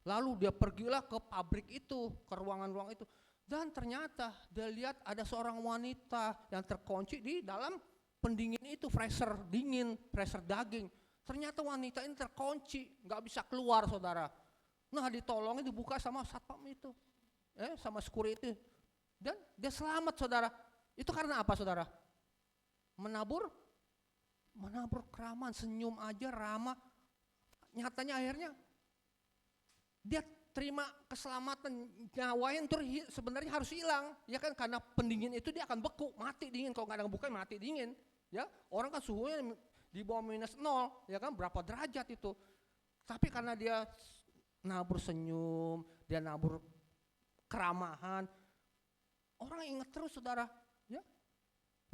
Lalu dia pergilah ke pabrik itu, ke ruangan-ruangan itu. Dan ternyata dia lihat ada seorang wanita yang terkunci di dalam pendingin itu, freezer dingin, freezer daging. Ternyata wanita ini terkunci, nggak bisa keluar saudara. Nah ditolongin, dibuka sama satpam itu, sama security. Dan dia selamat saudara. Itu karena apa saudara? Menabur keramaan, senyum aja ramah. Nyatanya akhirnya dia terima keselamatan, nyawanya terus sebenarnya harus hilang, ya kan, karena pendingin itu dia akan beku, mati dingin, kalau nggak ada buka mati dingin, ya. Orang kan suhunya di bawah -0, ya kan, berapa derajat itu. Tapi karena dia nabur senyum, dia nabur keramahan, orang ingat terus saudara, ya.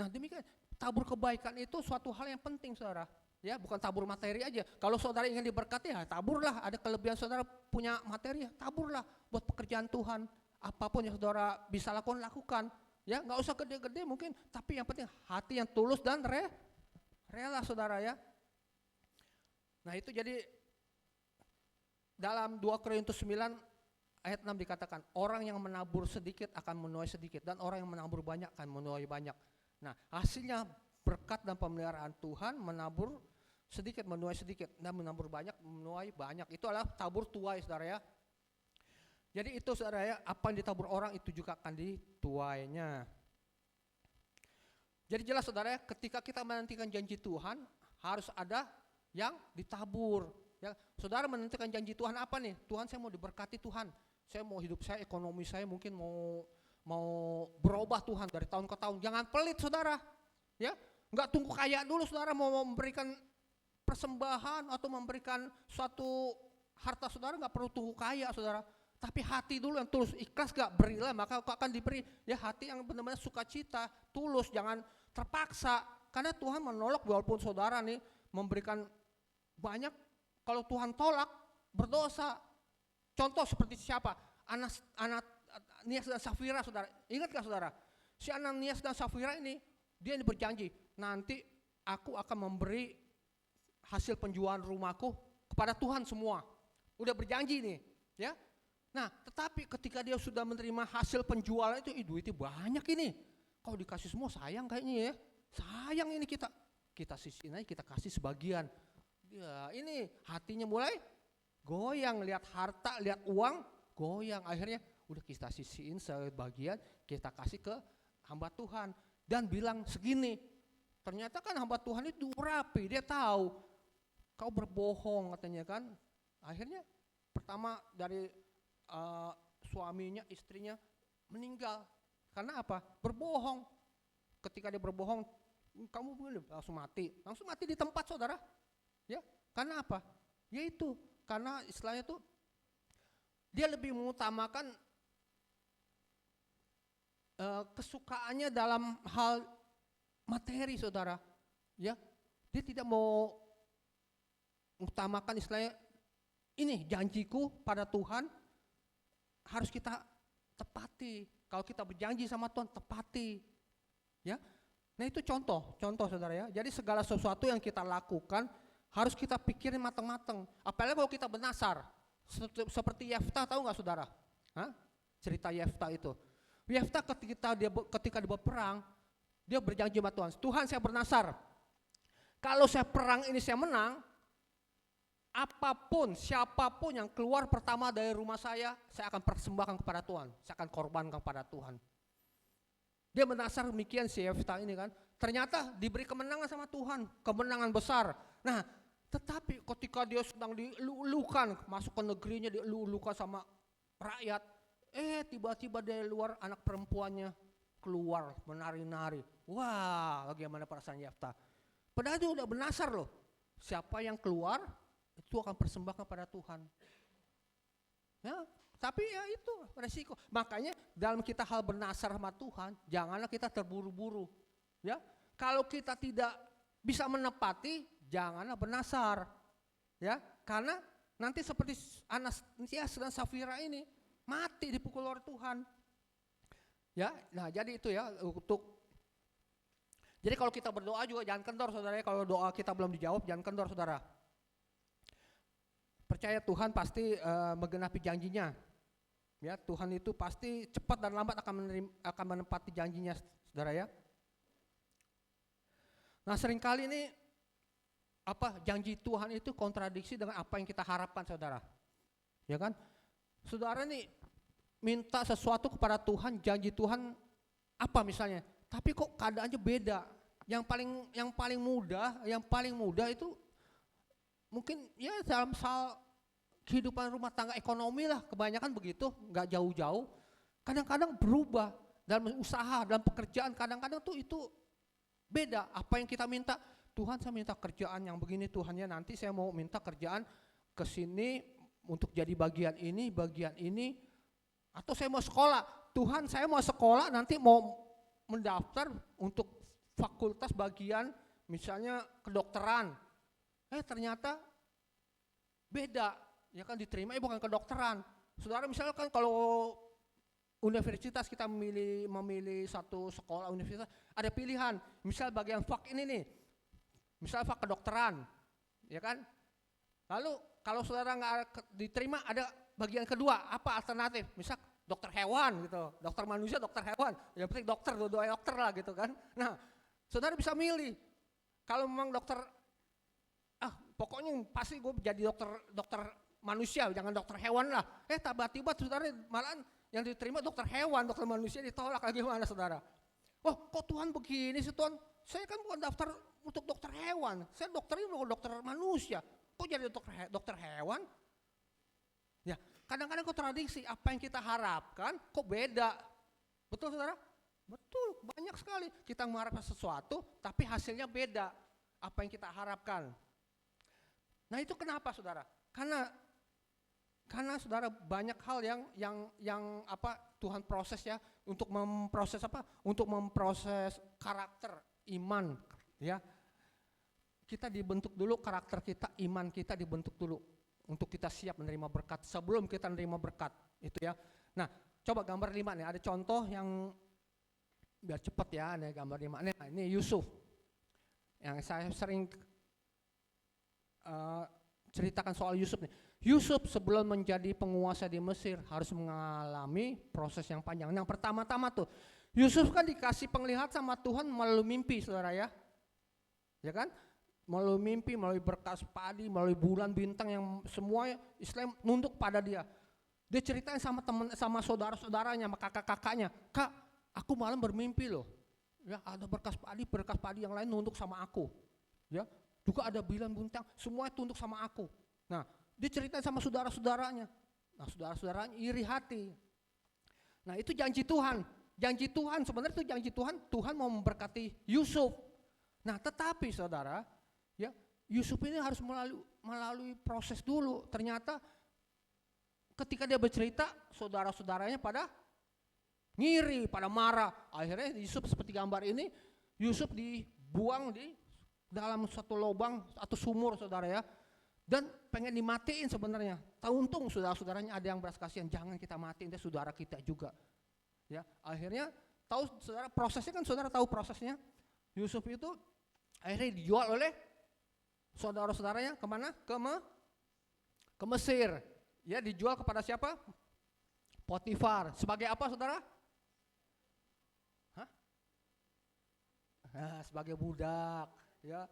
Nah demikian, tabur kebaikan itu suatu hal yang penting saudara. Ya, bukan tabur materi aja. Kalau saudara ingin diberkati ya taburlah, ada kelebihan saudara punya materi ya taburlah buat pekerjaan Tuhan. Apapun yang saudara bisa lakukan. Ya, nggak usah gede-gede mungkin, tapi yang penting hati yang tulus dan rela saudara ya. Nah, itu jadi dalam 2 Korintus 9 ayat 6 dikatakan, orang yang menabur sedikit akan menuai sedikit, dan orang yang menabur banyak akan menuai banyak. Nah, hasilnya berkat dan pemeliharaan Tuhan, menabur sedikit menuai sedikit, dan menabur banyak menuai banyak. Itu adalah tabur tuai saudara ya. Jadi itu saudara ya, apa yang ditabur orang itu juga akan dituainya. Jadi jelas saudara ya, ketika kita menantikan janji Tuhan, harus ada yang ditabur. Ya, saudara menantikan janji Tuhan apa nih? Tuhan, saya mau diberkati Tuhan, saya mau hidup saya, ekonomi saya mungkin mau berubah Tuhan dari tahun ke tahun. Jangan pelit saudara, ya. Enggak tunggu kaya dulu saudara mau memberikan persembahan atau memberikan suatu harta saudara, enggak perlu tunggu kaya saudara. Tapi hati dulu yang tulus, ikhlas gak, berilah maka kau akan diberi. Ya, hati yang benar-benar sukacita, tulus, jangan terpaksa. Karena Tuhan menolak walaupun saudara nih memberikan banyak, kalau Tuhan tolak berdosa. Contoh seperti siapa? Ananias dan Safira saudara. Ingat gak saudara? Si Ananias dan Safira ini dia berjanji, nanti aku akan memberi hasil penjualan rumahku kepada Tuhan semua. Udah berjanji nih, ya. Nah, tetapi ketika dia sudah menerima hasil penjualan itu, duitnya banyak ini. Kalau dikasih semua sayang kayaknya ya. Sayang ini kita sisihin aja, kita kasih sebagian. Ya, ini hatinya mulai goyang, lihat harta, lihat uang, goyang. Akhirnya udah kita sisihin sebagian, kita kasih ke hamba Tuhan. Dan bilang segini, ternyata kan hamba Tuhan itu rapi, dia tahu kau berbohong katanya kan. Akhirnya pertama dari suaminya, istrinya meninggal. Karena apa? Berbohong. Ketika dia berbohong, kamu langsung mati di tempat saudara. Ya, karena apa? Yaitu karena istilahnya itu dia lebih mengutamakan kesukaannya dalam hal materi saudara, ya. Dia tidak mau mengutamakan istilahnya, ini janjiku pada Tuhan harus kita tepati. Kalau kita berjanji sama Tuhan, tepati, ya. Nah itu contoh saudara ya. Jadi segala sesuatu yang kita lakukan harus kita pikirin matang-matang. Apalagi kalau kita bernasar, seperti Yefta, tahu nggak saudara? Hah? Cerita Yefta itu. Yefta ketika dia berperang, dia berjanji sama Tuhan, Tuhan saya bernasar, kalau saya perang ini saya menang, apapun, siapapun yang keluar pertama dari rumah saya akan persembahkan kepada Tuhan, saya akan korbankan kepada Tuhan. Dia menasar demikian si Yeftah ini kan. Ternyata diberi kemenangan sama Tuhan, kemenangan besar. Nah, tetapi ketika dia sedang dilulukan, masuk ke negerinya dilulukan sama rakyat, tiba-tiba dari luar anak perempuannya keluar menari-nari. Wah, bagaimana perasaan Yeftah? Padahal dia udah bernasar loh. Siapa yang keluar itu akan persembahkan pada Tuhan. Ya, tapi ya itu resiko. Makanya dalam kita hal bernasar sama Tuhan, janganlah kita terburu-buru. Ya, kalau kita tidak bisa menepati, janganlah bernasar. Ya, karena nanti seperti Ananias dan Safira ini mati dipukul oleh Tuhan. Ya, nah jadi itu ya untuk. Jadi kalau kita berdoa juga jangan kendor saudara ya. Kalau doa kita belum dijawab jangan kendor saudara. Percaya Tuhan pasti menggenapi janjinya. Ya, Tuhan itu pasti cepat dan lambat akan menepati janjinya saudara ya. Nah seringkali ini janji Tuhan itu kontradiksi dengan apa yang kita harapkan saudara. Ya kan? Saudara nih minta sesuatu kepada Tuhan, janji Tuhan apa misalnya, tapi kok keadaannya beda. Yang paling mudah itu mungkin ya dalam soal kehidupan rumah tangga ekonomi lah, kebanyakan begitu, nggak jauh-jauh. Kadang-kadang berubah dalam usaha, dalam pekerjaan, kadang-kadang tuh itu beda. Apa yang kita minta, Tuhan saya minta kerjaan yang begini Tuhan ya, nanti saya mau minta kerjaan ke sini untuk jadi bagian ini, atau saya mau sekolah, Tuhan saya mau sekolah nanti mau mendaftar untuk fakultas bagian misalnya kedokteran, ternyata beda, ya kan diterima bukan kedokteran. Saudara misalkan kalau universitas kita memilih satu sekolah universitas, ada pilihan, misal bagian fak ini nih, misal fak kedokteran, ya kan. Lalu kalau saudara nggak diterima ada bagian kedua, apa alternatif? Misal dokter hewan gitu, dokter manusia, dokter hewan, yang penting dokter, dua-duanya dokter lah gitu kan. Nah, saudara bisa milih, kalau memang dokter, pokoknya pasti gue jadi dokter manusia, jangan dokter hewan lah. Tiba-tiba saudara malahan yang diterima dokter hewan, dokter manusia ditolak lagi, gimana saudara? Oh kok Tuhan begini sih Tuhan, saya kan bukan daftar untuk dokter hewan, saya dokternya bukan dokter manusia, kok jadi dokter hewan? Ya, kadang-kadang kontradiksi, apa yang kita harapkan kok beda. Betul saudara? Betul, banyak sekali kita mengharapkan sesuatu tapi hasilnya beda apa yang kita harapkan. Nah itu kenapa saudara? Karena saudara banyak hal yang Tuhan proses ya untuk memproses untuk memproses karakter iman ya. Kita dibentuk dulu karakter kita, iman kita dibentuk dulu untuk kita siap menerima berkat sebelum kita menerima berkat itu ya. Nah, coba gambar 5 nih, ada contoh yang biar cepat ya, nih gambar 5 nih. Nah, ini Yusuf. Yang saya sering ceritakan soal Yusuf nih. Yusuf sebelum menjadi penguasa di Mesir harus mengalami proses yang panjang. Yang pertama-tama tuh, Yusuf kan dikasih penglihatan sama Tuhan melalui mimpi saudara ya. Ya kan? Melalui mimpi, melalui berkas padi, melalui bulan bintang yang semua Islam nunduk pada dia. Dia ceritain sama saudara-saudaranya, sama kakak-kakaknya, Kak, aku malam bermimpi loh. Ya, ada berkas padi yang lain nunduk sama aku. Ya, juga ada bulan bintang, semua tunduk sama aku. Nah, dia ceritain sama saudara-saudaranya. Nah, saudara-saudaranya iri hati. Nah, itu janji Tuhan. Janji Tuhan, sebenarnya itu janji Tuhan, Tuhan mau memberkati Yusuf. Nah, tetapi saudara, ya, Yusuf ini harus melalui proses dulu. Ternyata ketika dia bercerita, saudara-saudaranya pada ngiri, pada marah. Akhirnya Yusuf seperti gambar ini, Yusuf dibuang di dalam satu lubang atau sumur saudara ya. Dan pengen dimatiin sebenarnya. Untung saudara-saudaranya ada yang beras kasihan, jangan kita matiin, dia saudara kita juga. Ya, akhirnya tahu saudara prosesnya kan, saudara tahu prosesnya. Yusuf itu akhirnya dijual oleh saudara-saudaranya kemana? Ke Mesir. Ya, dijual kepada siapa? Potifar. Sebagai apa saudara? Sebagai budak. Ya,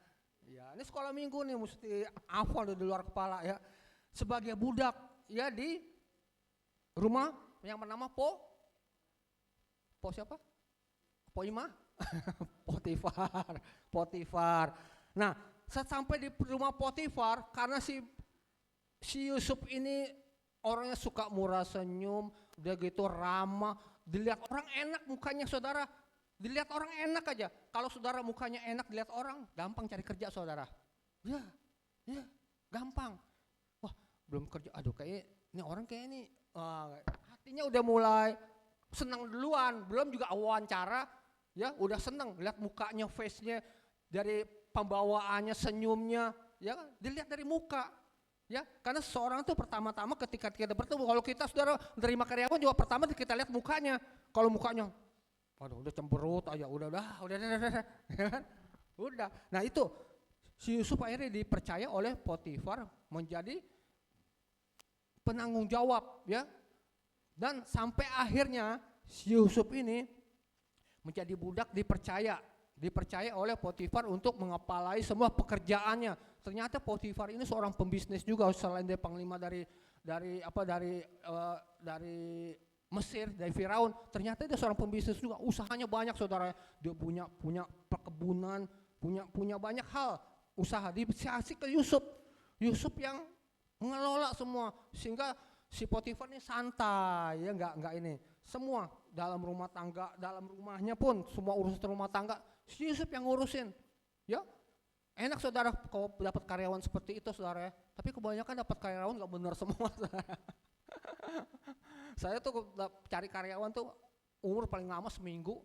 ini sekolah minggu nih mesti hafal di luar kepala ya. Sebagai budak ya di rumah yang bernama siapa? Poima? Potifar. Nah, saat sampai di rumah Potifar, karena si Yusuf ini orangnya suka murah senyum, udah gitu ramah, dilihat orang enak mukanya saudara, dilihat orang enak aja. Kalau saudara mukanya enak dilihat orang, gampang cari kerja saudara. Ya, gampang. Wah, belum kerja, aduh kayak ini orang kayak ini, hatinya udah mulai senang duluan, belum juga wawancara, ya udah senang, lihat mukanya, face-nya, dari pembawaannya, senyumnya, ya dilihat dari muka. Ya, karena seseorang tuh pertama-tama ketika kita bertemu, kalau kita saudara menerima karyawan juga pertama kita lihat mukanya. Kalau mukanya, waduh udah cemberut aja, udah, ya kan? Udah. Nah itu si Yusuf akhirnya dipercaya oleh Potifar menjadi penanggung jawab, ya. Dan sampai akhirnya si Yusuf ini menjadi budak dipercaya oleh Potifar untuk mengepalai semua pekerjaannya. Ternyata Potifar ini seorang pembisnis juga, selain dia panglima dari Mesir, dari Firaun. Ternyata dia seorang pembisnis juga, usahanya banyak saudara. Dia punya perkebunan, punya banyak hal usaha. Dikasih ke Yusuf yang mengelola semua, sehingga si Potifar ini santai, ya nggak ini. Semua dalam rumah tangga, dalam rumahnya pun semua urusan rumah tangga si Yusuf yang ngurusin, ya. Enak saudara kalau dapat karyawan seperti itu saudara ya. Tapi kebanyakan dapat karyawan nggak benar semua. Saya tuh cari karyawan tuh umur paling lama seminggu.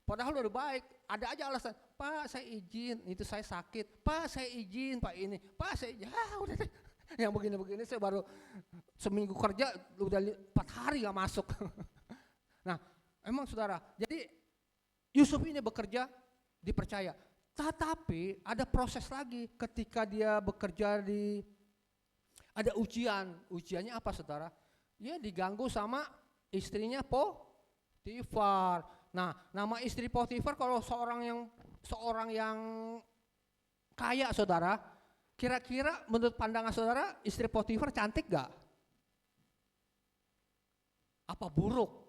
Padahal udah baik, ada aja alasan. Pak saya izin, itu saya sakit. Pak saya izin, Pak ini. Pak saya izin. Udah deh. Yang begini-begini saya baru seminggu kerja udah 4 hari gak masuk. Nah emang saudara, jadi Yusuf ini bekerja dipercaya. Tetapi ada proses lagi ketika dia bekerja ada ujiannya apa saudara? Dia diganggu sama istrinya Potifar. Nah nama istri Potifar kalau seorang yang kaya saudara, kira-kira menurut pandangan saudara istri Potifar cantik gak? Apa buruk?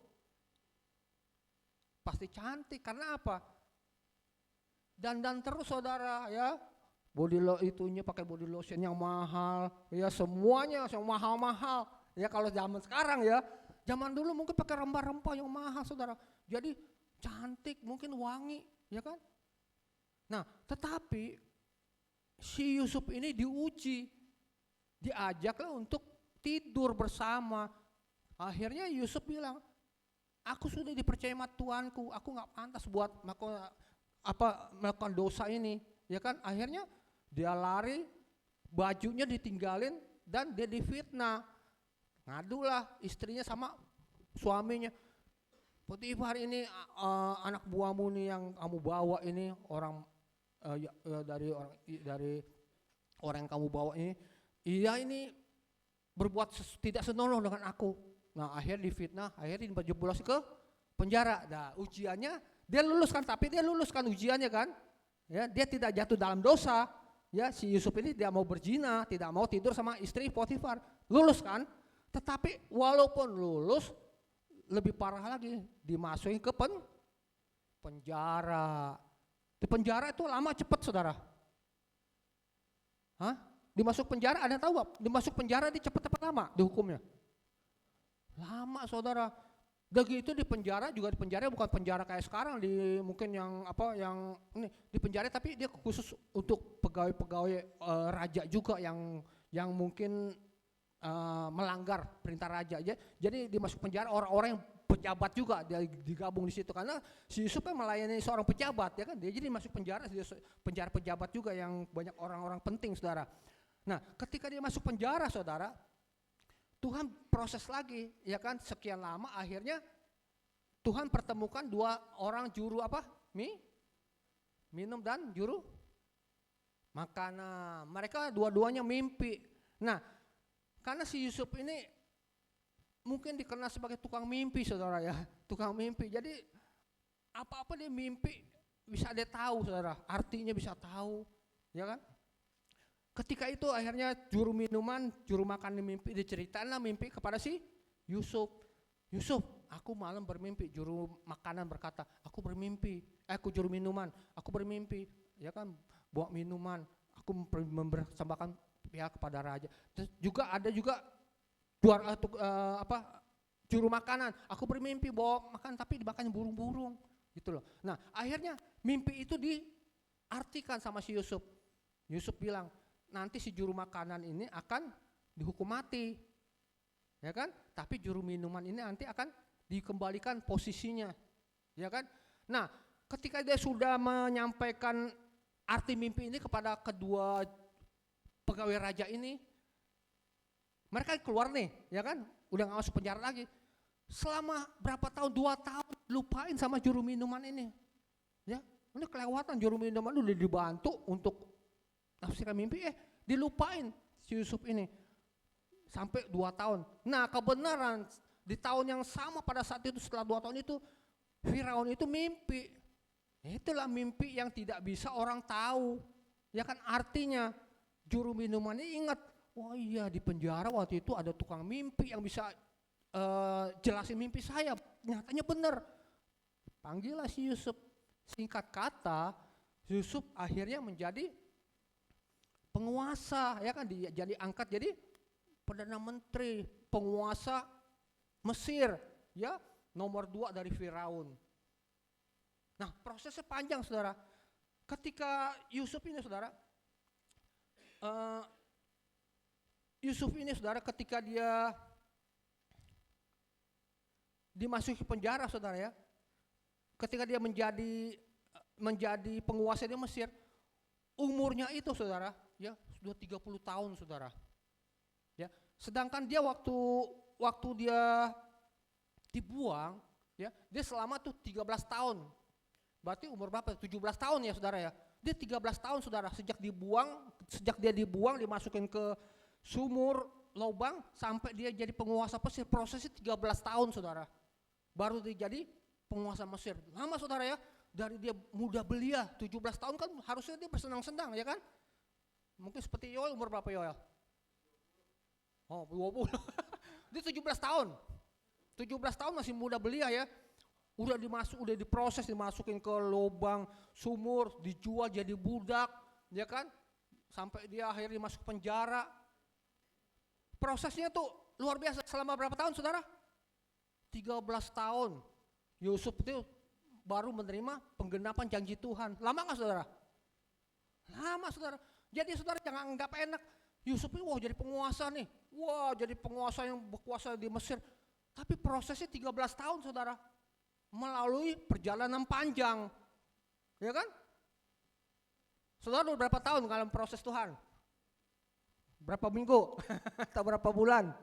Pasti cantik, karena apa? Dandan terus saudara ya, itunya pakai body lotion yang mahal, ya semuanya yang mahal-mahal. Ya kalau zaman sekarang ya, zaman dulu mungkin pakai rempah-rempah yang mahal saudara. Jadi cantik, mungkin wangi, ya kan? Nah tetapi si Yusuf ini diuji, diajaklah untuk tidur bersama. Akhirnya Yusuf bilang, aku sudah dipercaya sama Tuanku, aku nggak pantas buat melakukan dosa ini, ya kan? Akhirnya dia lari, bajunya ditinggalin dan dia difitnah. Ngadulah istrinya sama suaminya. Potifar ini anak buahmu nih yang kamu bawa ini orang dari orang yang kamu bawa ini, iya ini berbuat tidak senonoh dengan aku. Nah akhirnya difitnah, akhirnya dijebloskan ke penjara. Nah ujiannya dia luluskan, tapi dia luluskan ujiannya kan, ya dia tidak jatuh dalam dosa, ya si Yusuf ini tidak mau berzina, tidak mau tidur sama istri Potifar, lulus kan, tetapi walaupun lulus lebih parah lagi, dimasukin ke penjara. Di penjara itu lama cepet saudara, dimasuk penjara ada tahu gak? Dimasuk penjara di cepet apa lama dihukumnya? Lama saudara. Udah gitu di penjara bukan penjara kayak sekarang mungkin yang ini di penjara, tapi dia khusus untuk pegawai-pegawai raja juga yang mungkin melanggar perintah raja aja. Jadi dimasuk penjara orang-orang yang pejabat juga dia digabung di situ, karena si Yusuf kan melayani seorang pejabat ya kan, dia jadi masuk penjara pejabat juga yang banyak orang-orang penting saudara. Nah ketika dia masuk penjara saudara, Tuhan proses lagi, ya kan, sekian lama akhirnya Tuhan pertemukan 2 orang juru minum dan juru makan. Mereka dua-duanya mimpi. Nah, karena si Yusuf ini mungkin dikenal sebagai tukang mimpi saudara ya, tukang mimpi. Jadi apa-apa dia mimpi bisa dia tahu saudara, artinya bisa tahu, ya kan? Ketika itu akhirnya juru makan di mimpi diceritain lah mimpi kepada si Yusuf. Yusuf, aku malam bermimpi. Juru makanan berkata, aku bermimpi. Juru minuman, aku bermimpi. Ya kan, bawa minuman, aku mempersembahkan pihak kepada raja. Terus juga ada juga juru makanan, aku bermimpi bawa makan tapi dimakan burung-burung gitu loh. Nah akhirnya mimpi itu diartikan sama si Yusuf. Yusuf bilang nanti si juru makanan ini akan dihukum mati, ya kan? Tapi juru minuman ini nanti akan dikembalikan posisinya, ya kan? Nah ketika dia sudah menyampaikan arti mimpi ini kepada kedua pegawai raja ini, mereka keluar nih, ya kan? Udah gak masuk penjara lagi. Selama berapa tahun, 2 tahun, lupain sama juru minuman ini. Ya, ini kelewatan juru minuman udah dibantu untuk nafsirkan mimpi, dilupain si Yusuf ini. Sampai 2 tahun. Nah kebenaran di tahun yang sama pada saat itu, setelah 2 tahun itu, Firaun itu mimpi. Itulah mimpi yang tidak bisa orang tahu. Ya kan, artinya juru minuman ini ingat, wah iya di penjara waktu itu ada tukang mimpi yang bisa jelasin mimpi saya. Nyatanya benar. Panggillah si Yusuf. Singkat kata, Yusuf akhirnya menjadi penguasa, ya kan, jadi angkat jadi perdana menteri, penguasa Mesir, ya, nomor 2 dari Firaun. Nah prosesnya panjang saudara. Ketika Yusuf ini saudara, ketika dia dimasuki penjara saudara ya, ketika dia menjadi penguasa di Mesir, umurnya itu saudara ya sudah 30 tahun saudara. Ya, sedangkan dia waktu dia dibuang ya, dia selama tuh 13 tahun. Berarti umur berapa? 17 tahun ya saudara ya. Dia 13 tahun saudara sejak dia dibuang dimasukin ke sumur lubang sampai dia jadi penguasa Mesir, prosesnya 13 tahun saudara. Baru dia jadi penguasa Mesir. Lama saudara ya, dari dia muda belia 17 tahun kan harusnya dia bersenang-senang ya kan. Mungkin seperti Yoel, umur berapa Yoel? Oh 20. Dia 17 tahun. 17 tahun masih muda belia ya. Udah diproses, dimasukin ke lubang sumur, dijual jadi budak, ya kan? Sampai dia akhirnya masuk penjara. Prosesnya tuh luar biasa. Selama berapa tahun saudara? 13 tahun. Yusuf itu baru menerima penggenapan janji Tuhan. Lama gak saudara? Lama saudara. Jadi saudara jangan anggap enak. Yusuf ini wah jadi penguasa nih. Wah jadi penguasa yang berkuasa di Mesir. Tapi prosesnya 13 tahun saudara. Melalui perjalanan panjang. Ya kan? Saudara udah berapa tahun dalam proses Tuhan? Berapa minggu? Atau berapa bulan?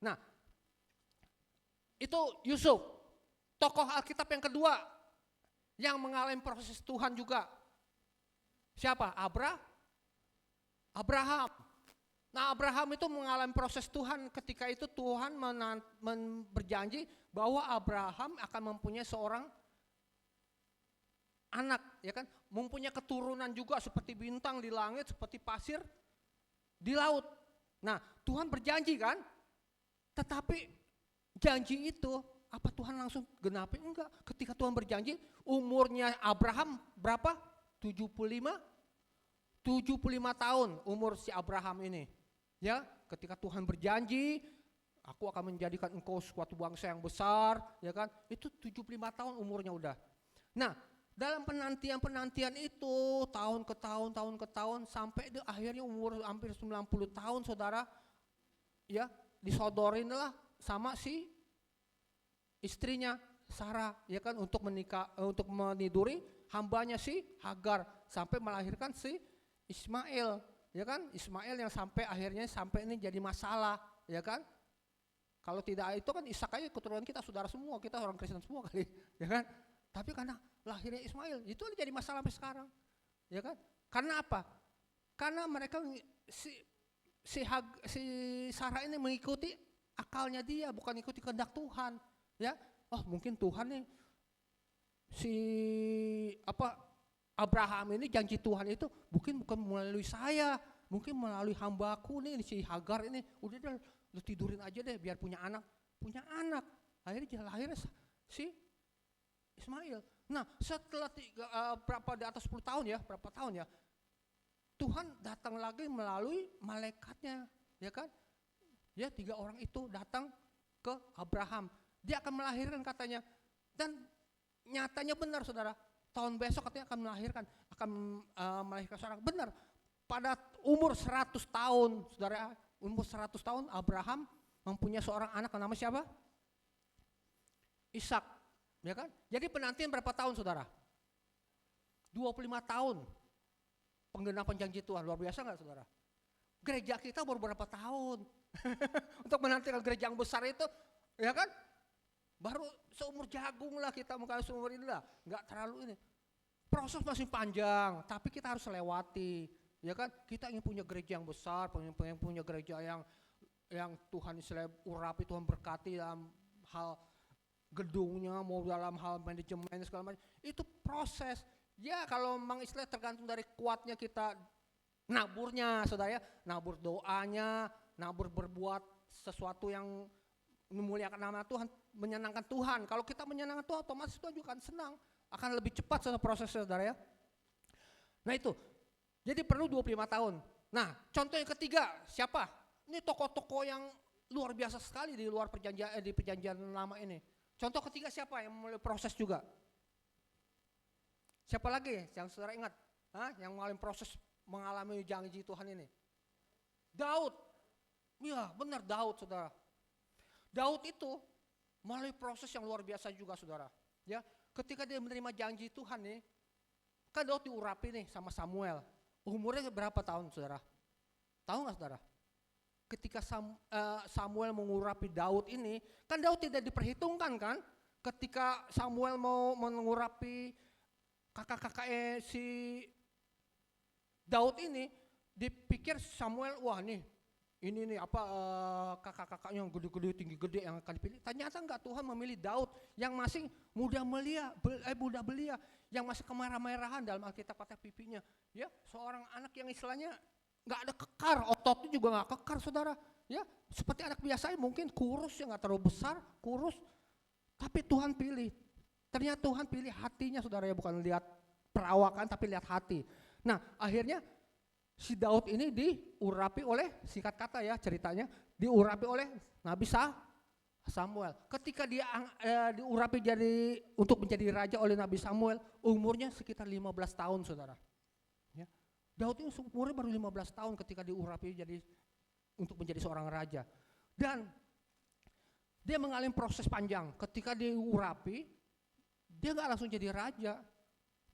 Nah, itu Yusuf, tokoh Alkitab yang kedua yang mengalami proses Tuhan juga. Siapa? Abraham. Nah Abraham itu mengalami proses Tuhan ketika itu Tuhan berjanji bahwa Abraham akan mempunyai seorang anak, ya kan, mempunyai keturunan juga seperti bintang di langit, seperti pasir di laut. Nah Tuhan berjanji kan, tetapi janji itu apa Tuhan langsung genapi? Enggak. Ketika Tuhan berjanji, umurnya Abraham berapa? 75 tahun umur si Abraham ini. Ya, ketika Tuhan berjanji, aku akan menjadikan engkau suatu bangsa yang besar, ya kan? Itu 75 tahun umurnya udah. Nah, dalam penantian itu tahun ke tahun sampai di akhirnya umur hampir 90 tahun saudara, ya disodorin lah sama si istrinya Sarah, ya kan, untuk meniduri hambanya si Hagar sampai melahirkan si Ismail, ya kan, Ismail yang sampai akhirnya ini jadi masalah, ya kan. Kalau tidak itu kan Ishak aja keturunan kita saudara semua, kita orang Kristen semua kali, ya kan. Tapi karena lahirnya Ismail itu jadi masalah sampai sekarang, ya kan. Karena apa? Karena mereka si Sarah ini mengikuti akalnya dia, bukan ikuti kehendak Tuhan, ya. Oh mungkin Tuhan nih Abraham ini janji Tuhan itu bukan melalui saya, mungkin melalui hambaku nih si Hagar ini. Udah tidurin aja deh biar punya anak. punya anak. Akhirnya lahir si Ismail. Nah, setelah berapa di atas 10 tahun ya, berapa tahun ya, Tuhan datang lagi melalui malaikatnya, ya kan? Ya, 3 orang itu datang ke Abraham. Dia akan melahirkan katanya. Dan nyatanya benar saudara, tahun besok katanya akan melahirkan seorang. Benar, pada umur 100 tahun, saudara, umur 100 tahun Abraham mempunyai seorang anak nama siapa? Ishak, ya kan? Jadi penantian berapa tahun saudara? 25 tahun penggenapan janji Tuhan, luar biasa nggak saudara? Gereja kita baru berapa tahun untuk menantikan gereja yang besar itu, ya kan? Baru seumur jagung lah kita, mungkin seumur ini lah, nggak terlalu ini. Proses masih panjang, tapi kita harus lewati, ya kan? Kita ingin punya gereja yang besar, pengen punya gereja yang Tuhan istilahnya urapi, Tuhan berkati dalam hal gedungnya, mau dalam hal manajemen segala macam. Itu proses. Ya kalau memang istilah tergantung dari kuatnya kita naburnya, saudara ya, nabur doanya, nabur berbuat sesuatu yang memuliakan nama Tuhan, menyenangkan Tuhan. Kalau kita menyenangkan Tuhan, otomatis Tuhan juga akan senang, akan lebih cepat prosesnya, saudara ya. Nah itu, jadi perlu 25 tahun. Nah contoh yang ketiga, siapa? Ini tokoh-tokoh yang luar biasa sekali di luar di perjanjian lama ini. Contoh ketiga siapa yang mulai proses juga? Siapa lagi yang saudara ingat? Yang mengalami janji Tuhan ini? Daud. Iya benar, Daud saudara. Daud itu melalui proses yang luar biasa juga saudara. Ya, ketika dia menerima janji Tuhan nih, kan Daud diurapi nih sama Samuel. Umurnya berapa tahun saudara? Tahu nggak saudara? Ketika Samuel mengurapi Daud ini, kan Daud tidak diperhitungkan kan? Ketika Samuel mau mengurapi kakak-kakaknya si Daud ini, dipikir Samuel, wah nih, ini nih apa kakak-kakaknya yang gede-gede, tinggi gede yang akan dipilih. Ternyata enggak, Tuhan memilih Daud yang masih muda belia, yang masih kemerah-merahan, dalam Alkitab kata pipinya. Ya, seorang anak yang istilahnya nggak ada kekar, ototnya juga nggak kekar saudara, ya seperti anak biasa mungkin kurus ya, nggak terlalu besar, kurus, tapi Tuhan pilih. Ternyata Tuhan pilih hatinya saudara ya, bukan lihat perawakan tapi lihat hati. Nah akhirnya si Daud ini diurapi oleh, singkat kata ya ceritanya, diurapi oleh Nabi Samuel. Ketika dia diurapi untuk menjadi raja oleh Nabi Samuel, umurnya sekitar 15 tahun saudara. Daud ini umurnya baru 15 tahun ketika diurapi untuk menjadi seorang raja. Dan dia mengalami proses panjang. Ketika diurapi, dia gak langsung jadi raja.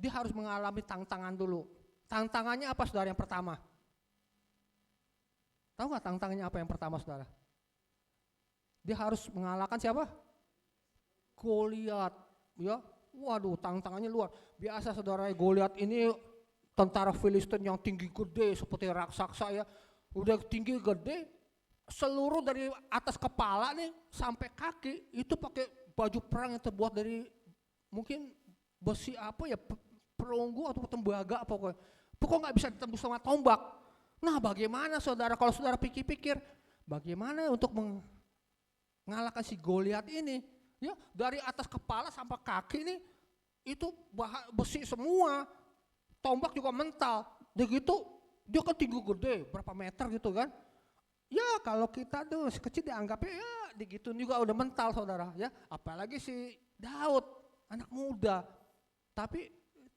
Dia harus mengalami tantangan dulu. Tantangannya apa saudara yang pertama? Tahu gak tantangannya apa yang pertama saudara? Dia harus mengalahkan siapa? Goliat. Ya, waduh tantangannya luar biasa saudara. Goliat ini tentara Filistin yang tinggi gede seperti raksasa ya, udah tinggi gede, seluruh dari atas kepala nih sampai kaki itu pakai baju perang yang terbuat dari mungkin besi apa ya, perunggu atau tembaga pokoknya nggak bisa ditembus sama tombak. Nah bagaimana saudara, kalau saudara pikir-pikir bagaimana untuk mengalahkan si Goliat ini ya, dari atas kepala sampai kaki nih itu besi semua, tombak juga mental, begitu dia kan tinggi gede, berapa meter gitu kan. Ya kalau kita tuh kecil dianggapnya ya digituin juga udah mental saudara ya. Apalagi si Daud, anak muda. Tapi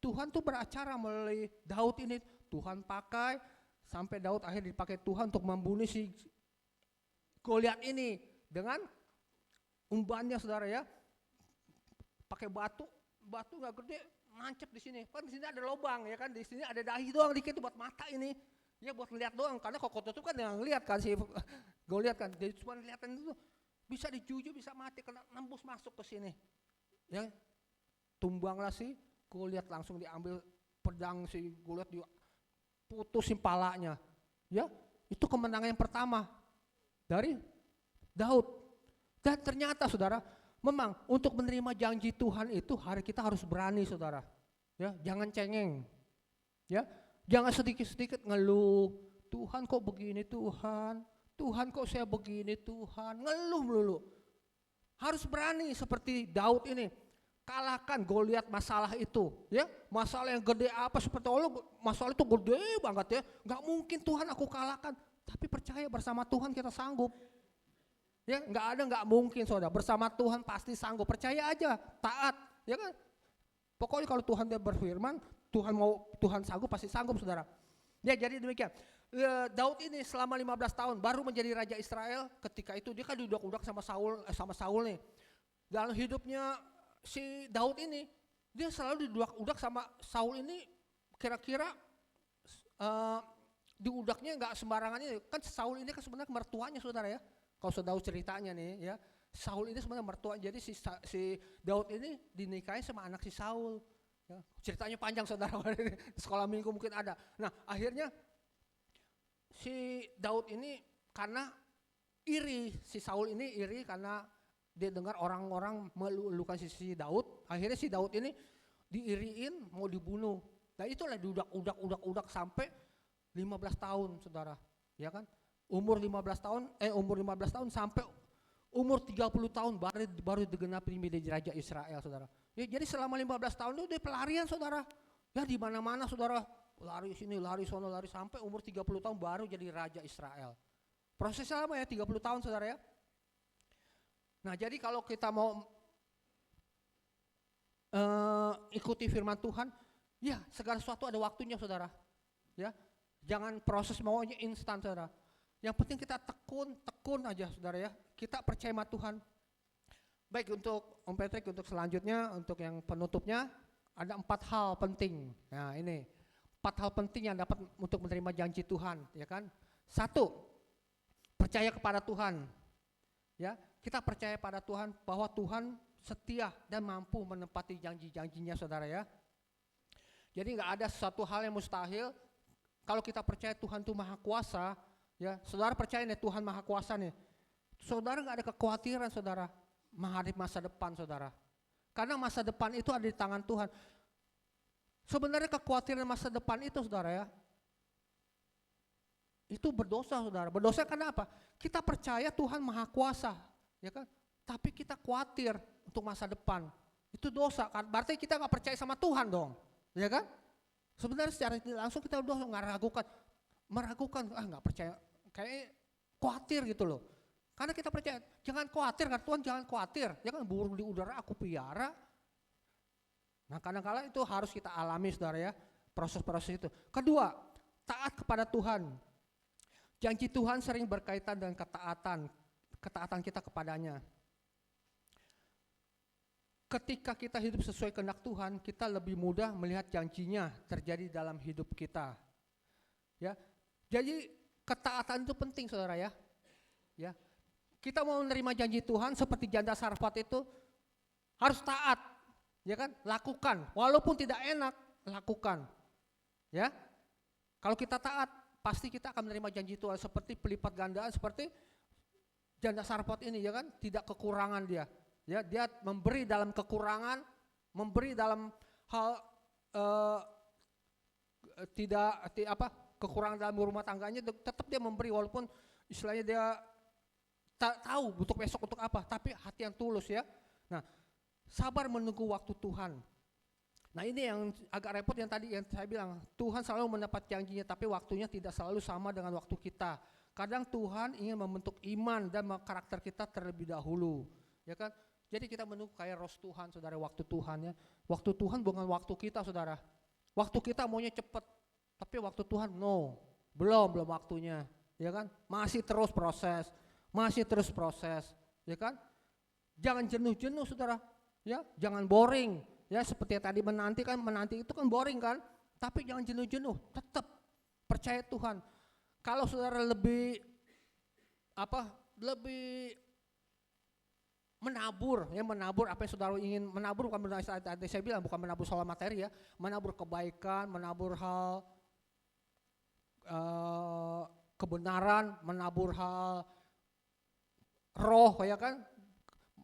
Tuhan tuh beracara melalui Daud ini. Tuhan pakai, sampai Daud akhirnya dipakai Tuhan untuk membunuh si Goliat ini. Dengan umbannya saudara ya. Pakai batu gak gede, nancep di sini. Kan di sini ada lubang ya kan, di sini ada dahi doang dikit buat mata ini. Ya buat ngeliat doang, karena kok itu kan yang ngeliat kan si Goliat kan. Jadi cuma ngeliatin itu bisa dijuju, bisa mati, kena nembus masuk ke sini. Ya. Tumbanglah si Goliat, langsung diambil pedang si Goliat, diputusin palanya. Ya, itu kemenangan yang pertama dari Daud. Dan ternyata saudara, memang untuk menerima janji Tuhan itu kita harus berani saudara. Ya, jangan cengeng. Ya, jangan sedikit-sedikit ngeluh. Tuhan kok begini Tuhan? Tuhan kok saya begini Tuhan? Ngeluh melulu. Harus berani seperti Daud ini. Kalahkan Goliat masalah itu, ya. Masalah yang gede apa seperti Allah, masalah itu gede banget ya. Nggak mungkin Tuhan aku kalahkan, tapi percaya bersama Tuhan kita sanggup. Ya, nggak mungkin saudara. Bersama Tuhan pasti sanggup. Percaya aja, taat, ya kan. Pokoknya kalau Tuhan dia berfirman, Tuhan sanggup pasti sanggup saudara. Ya jadi demikian. Daud ini selama 15 tahun baru menjadi raja Israel. Ketika itu dia kan diudak-udak sama Saul nih. Dalam hidupnya si Daud ini dia selalu diudak-udak sama Saul ini. Kira-kira diudaknya nggak sembarangan ini. Kan Saul ini kan sebenarnya mertuanya saudara ya. Kalau saudara ceritanya nih ya. Saul ini sebenarnya mertua. Jadi si Daud ini dinikahi sama anak si Saul. Ya, ceritanya panjang saudara. Di sekolah minggu mungkin ada. Nah akhirnya si Daud ini karena iri, si Saul ini iri karena dia dengar orang-orang melulukan si Daud. Akhirnya si Daud ini diiriin mau dibunuh. Nah itulah diudak sampai 15 tahun saudara. Ya kan? Umur 15 tahun sampai umur 30 tahun baru digenapi menjadi raja Israel saudara. Ya, jadi selama 15 tahun itu dia pelarian saudara. Ya di mana-mana saudara. Lari sini, lari sono, lari sampai umur 30 tahun baru jadi raja Israel. Prosesnya lama ya 30 tahun saudara ya. Nah jadi kalau kita mau ikuti firman Tuhan, ya segala sesuatu ada waktunya saudara. Ya, jangan proses maunya instan saudara. Yang penting kita tekun aja saudara ya. Kita percaya sama Tuhan. Baik untuk Om Patrick untuk selanjutnya, untuk yang penutupnya ada 4 hal penting. Nah ini 4 hal penting yang dapat untuk menerima janji Tuhan, ya kan? 1, percaya kepada Tuhan. Ya, kita percaya pada Tuhan bahwa Tuhan setia dan mampu menepati janji-janjinya saudara ya. Jadi nggak ada suatu hal yang mustahil kalau kita percaya Tuhan itu maha kuasa, ya. Saudara percaya nih Tuhan maha kuasa nih. Saudara nggak ada kekhawatiran saudara menghadapi masa depan saudara. Karena masa depan itu ada di tangan Tuhan. Sebenarnya kekhawatiran masa depan itu saudara ya, itu berdosa saudara. Berdosa karena apa? Kita percaya Tuhan maha kuasa, ya kan? Tapi kita khawatir untuk masa depan. Itu dosa kan? Berarti kita nggak percaya sama Tuhan dong, ya kan? Sebenarnya secara tidak langsung kita udah meragukan, nggak percaya, kayak khawatir gitu loh. Karena kita percaya, jangan khawatir kan Tuhan, jangan khawatir, ya kan burung di udara aku piara. Nah kadang-kala itu harus kita alami saudara ya, proses-proses itu. Kedua, taat kepada Tuhan. Janji Tuhan sering berkaitan dengan ketaatan kita kepadanya. Ketika kita hidup sesuai kehendak Tuhan, kita lebih mudah melihat janjinya terjadi dalam hidup kita. Ya, jadi ketaatan itu penting saudara ya. Ya, kita mau menerima janji Tuhan seperti janda Sarfat itu harus taat. Ya kan, lakukan, walaupun tidak enak, lakukan. Ya, kalau kita taat, pasti kita akan menerima janji Tuhan seperti pelipat gandaan, seperti janda Sarfat ini, ya kan, tidak kekurangan dia. Ya, dia memberi dalam kekurangan, memberi dalam hal kekurangan dalam rumah tangganya, tetap dia memberi walaupun istilahnya dia tak tahu untuk besok untuk apa, tapi hati yang tulus ya. Nah, sabar menunggu waktu Tuhan. Nah ini yang agak repot yang tadi yang saya bilang, Tuhan selalu mendapat janjinya tapi waktunya tidak selalu sama dengan waktu kita. Kadang Tuhan ingin membentuk iman dan karakter kita terlebih dahulu, ya kan? Jadi kita menunggu kayak roh Tuhan, saudara, waktu Tuhan ya. Waktu Tuhan bukan waktu kita, saudara. Waktu kita maunya cepat, tapi waktu Tuhan belum waktunya, ya kan? Masih terus proses, ya kan? Jangan jenuh-jenuh, saudara. Ya, jangan boring. Ya, seperti tadi menanti itu kan boring kan? Tapi jangan jenuh-jenuh, tetap percaya Tuhan. Kalau saudara lebih menabur apa yang saudara ingin menabur, bukan tadi saya bilang bukan menabur soal materi ya, menabur kebaikan, menabur hal kebenaran, menabur hal roh ya kan?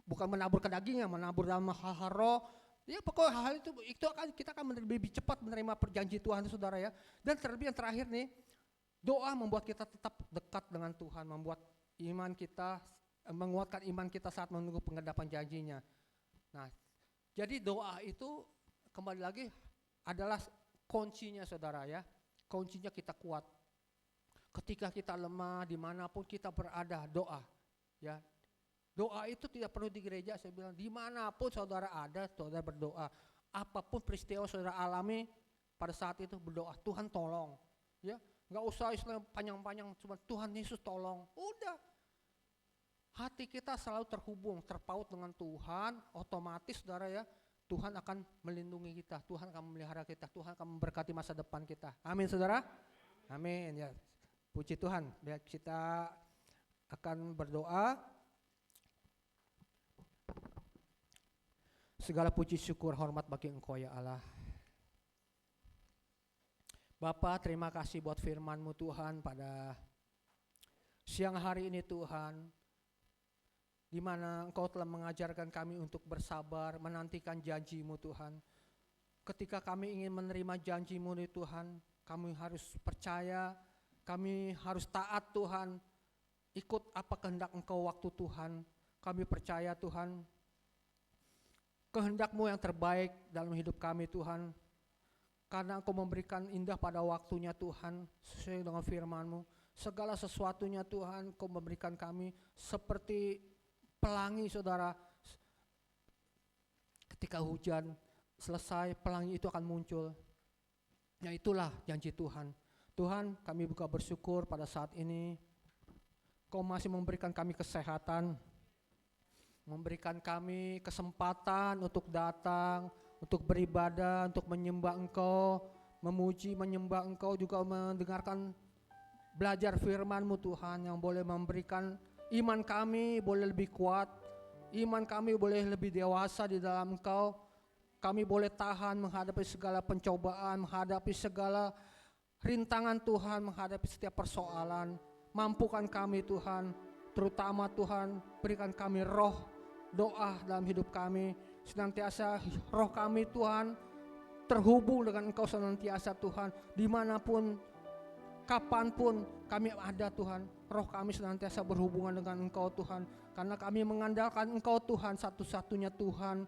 Bukan menabur ke daging, menabur dalam hal roh. Ya pokoknya hal itu kita akan lebih cepat menerima perjanji Tuhan saudara ya. Dan terlebih yang terakhir nih, doa membuat kita tetap dekat dengan Tuhan, membuat iman kita menguatkan iman kita saat menunggu pengendapan janjinya. Nah, jadi doa itu kembali lagi adalah kuncinya saudara ya. Kuncinya kita kuat. Ketika kita lemah, dimanapun kita berada, doa. Ya, doa itu tidak perlu di gereja, saya bilang dimanapun saudara ada, saudara berdoa. Apapun peristiwa saudara alami pada saat itu berdoa, Tuhan tolong. Ya, nggak usah istilah panjang-panjang, cuma Tuhan Yesus tolong. Udah. Hati kita selalu terhubung, terpaut dengan Tuhan, otomatis saudara ya, Tuhan akan melindungi kita, Tuhan akan memelihara kita, Tuhan akan memberkati masa depan kita. Amin saudara? Amin ya. Puji Tuhan. Biar kita akan berdoa. Segala puji syukur hormat bagi Engkau ya Allah. Bapa, terima kasih buat firman-Mu Tuhan pada siang hari ini Tuhan, di mana Engkau telah mengajarkan kami untuk bersabar, menantikan janji-Mu Tuhan. Ketika kami ingin menerima janji-Mu Tuhan, kami harus percaya, kami harus taat Tuhan, ikut apa kehendak Engkau waktu Tuhan. Kami percaya Tuhan, kehendak-Mu yang terbaik dalam hidup kami Tuhan. Karena Engkau memberikan indah pada waktunya Tuhan, sesuai dengan firman-Mu. Segala sesuatunya Tuhan, Engkau memberikan kami seperti pelangi saudara. Ketika hujan selesai, pelangi itu akan muncul. Ya itulah janji Tuhan. Tuhan, kami buka bersyukur pada saat ini Kau masih memberikan kami kesehatan, memberikan kami kesempatan untuk datang, untuk beribadah, untuk menyembah Engkau, memuji, menyembah Engkau, juga mendengarkan, belajar firman-Mu Tuhan, yang boleh memberikan iman kami boleh lebih kuat, iman kami boleh lebih dewasa di dalam Engkau. Kami boleh tahan menghadapi segala pencobaan, menghadapi segala rintangan Tuhan, menghadapi setiap persoalan. Mampukan kami Tuhan, terutama Tuhan berikan kami roh doa dalam hidup kami. Senantiasa roh kami Tuhan terhubung dengan Engkau senantiasa Tuhan. Dimanapun, kapanpun kami ada Tuhan, roh kami senantiasa berhubungan dengan Engkau Tuhan. Karena kami mengandalkan Engkau Tuhan, satu-satunya Tuhan.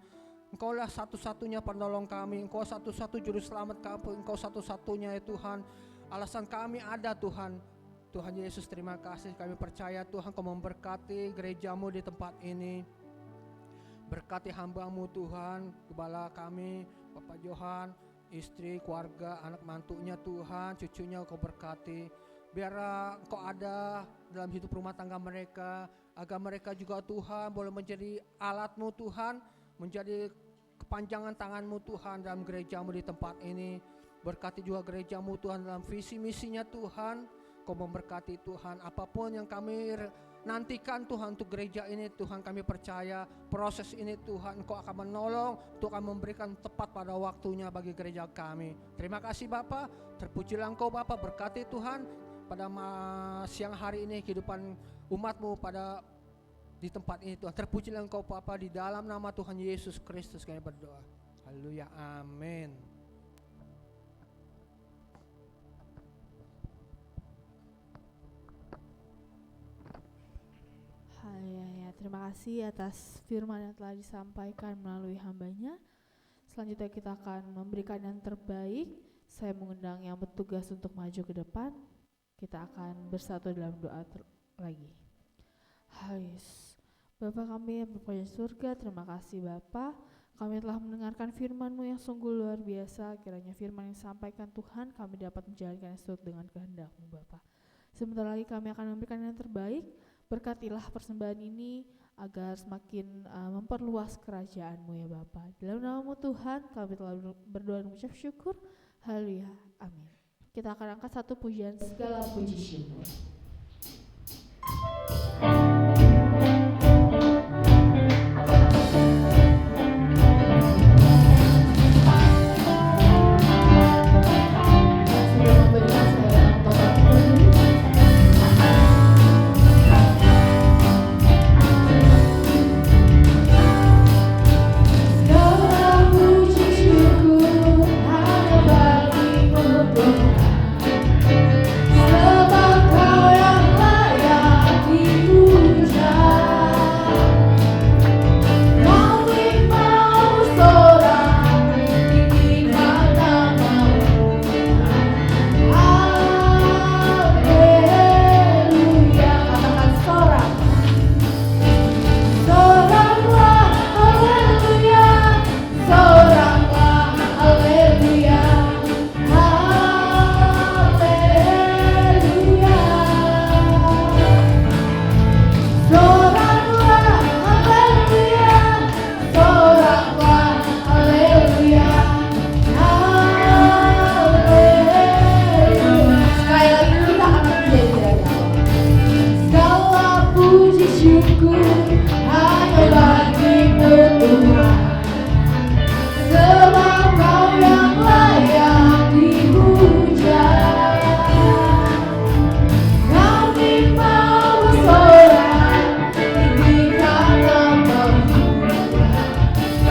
Engkaulah satu-satunya penolong kami, Engkau satu-satu juru selamat kami, Engkau satu-satunya ya Tuhan. Alasan kami ada Tuhan. Tuhan Yesus terima kasih, kami percaya Tuhan Kau memberkati gereja-Mu di tempat ini. Berkati hamba-Mu Tuhan, gembala kami, Bapak Johan, istri, keluarga, anak mantunya Tuhan, cucunya Kau berkati. Biar Engkau ada dalam hidup rumah tangga mereka, agar mereka juga Tuhan boleh menjadi alat-Mu Tuhan, menjadi kepanjangan tangan-Mu Tuhan dalam gereja-Mu di tempat ini. Berkati juga gereja-Mu Tuhan dalam visi misinya Tuhan. Kau memberkati Tuhan, apapun yang kami nantikan Tuhan untuk gereja ini Tuhan, kami percaya proses ini Tuhan Engkau akan menolong, Engkau akan memberikan tepat pada waktunya bagi gereja kami. Terima kasih Bapa, terpujilah Engkau Bapa, berkati Tuhan pada siang hari ini kehidupan umat-Mu pada di tempat ini Tuhan. Terpujilah Engkau Bapa, di dalam nama Tuhan Yesus Kristus kami berdoa. Haleluya, amin. Ya, terima kasih atas firman yang telah disampaikan melalui hambanya. Selanjutnya kita akan memberikan yang terbaik. Saya mengundang yang bertugas untuk maju ke depan. Kita akan bersatu dalam doa lagi. Halus. Bapa kami yang berada di surga, terima kasih Bapa. Kami telah mendengarkan firman-Mu yang sungguh luar biasa. Kiranya firman yang disampaikan Tuhan, kami dapat menjalankan sesuai dengan kehendak-Mu Bapa. Sebentar lagi kami akan memberikan yang terbaik. Berkatilah persembahan ini agar semakin memperluas kerajaan-Mu ya Bapa. Dalam nama-Mu Tuhan kami telah berdoa dan mengucap syukur. Haleluya, amin. Kita akan angkat satu pujian, segala puji syukur. Sebab Kau syukur hanya bagimu Tuhan, sebab Kau yang layak dipuja. Kau memang bersorak tinggikan nama-Mu.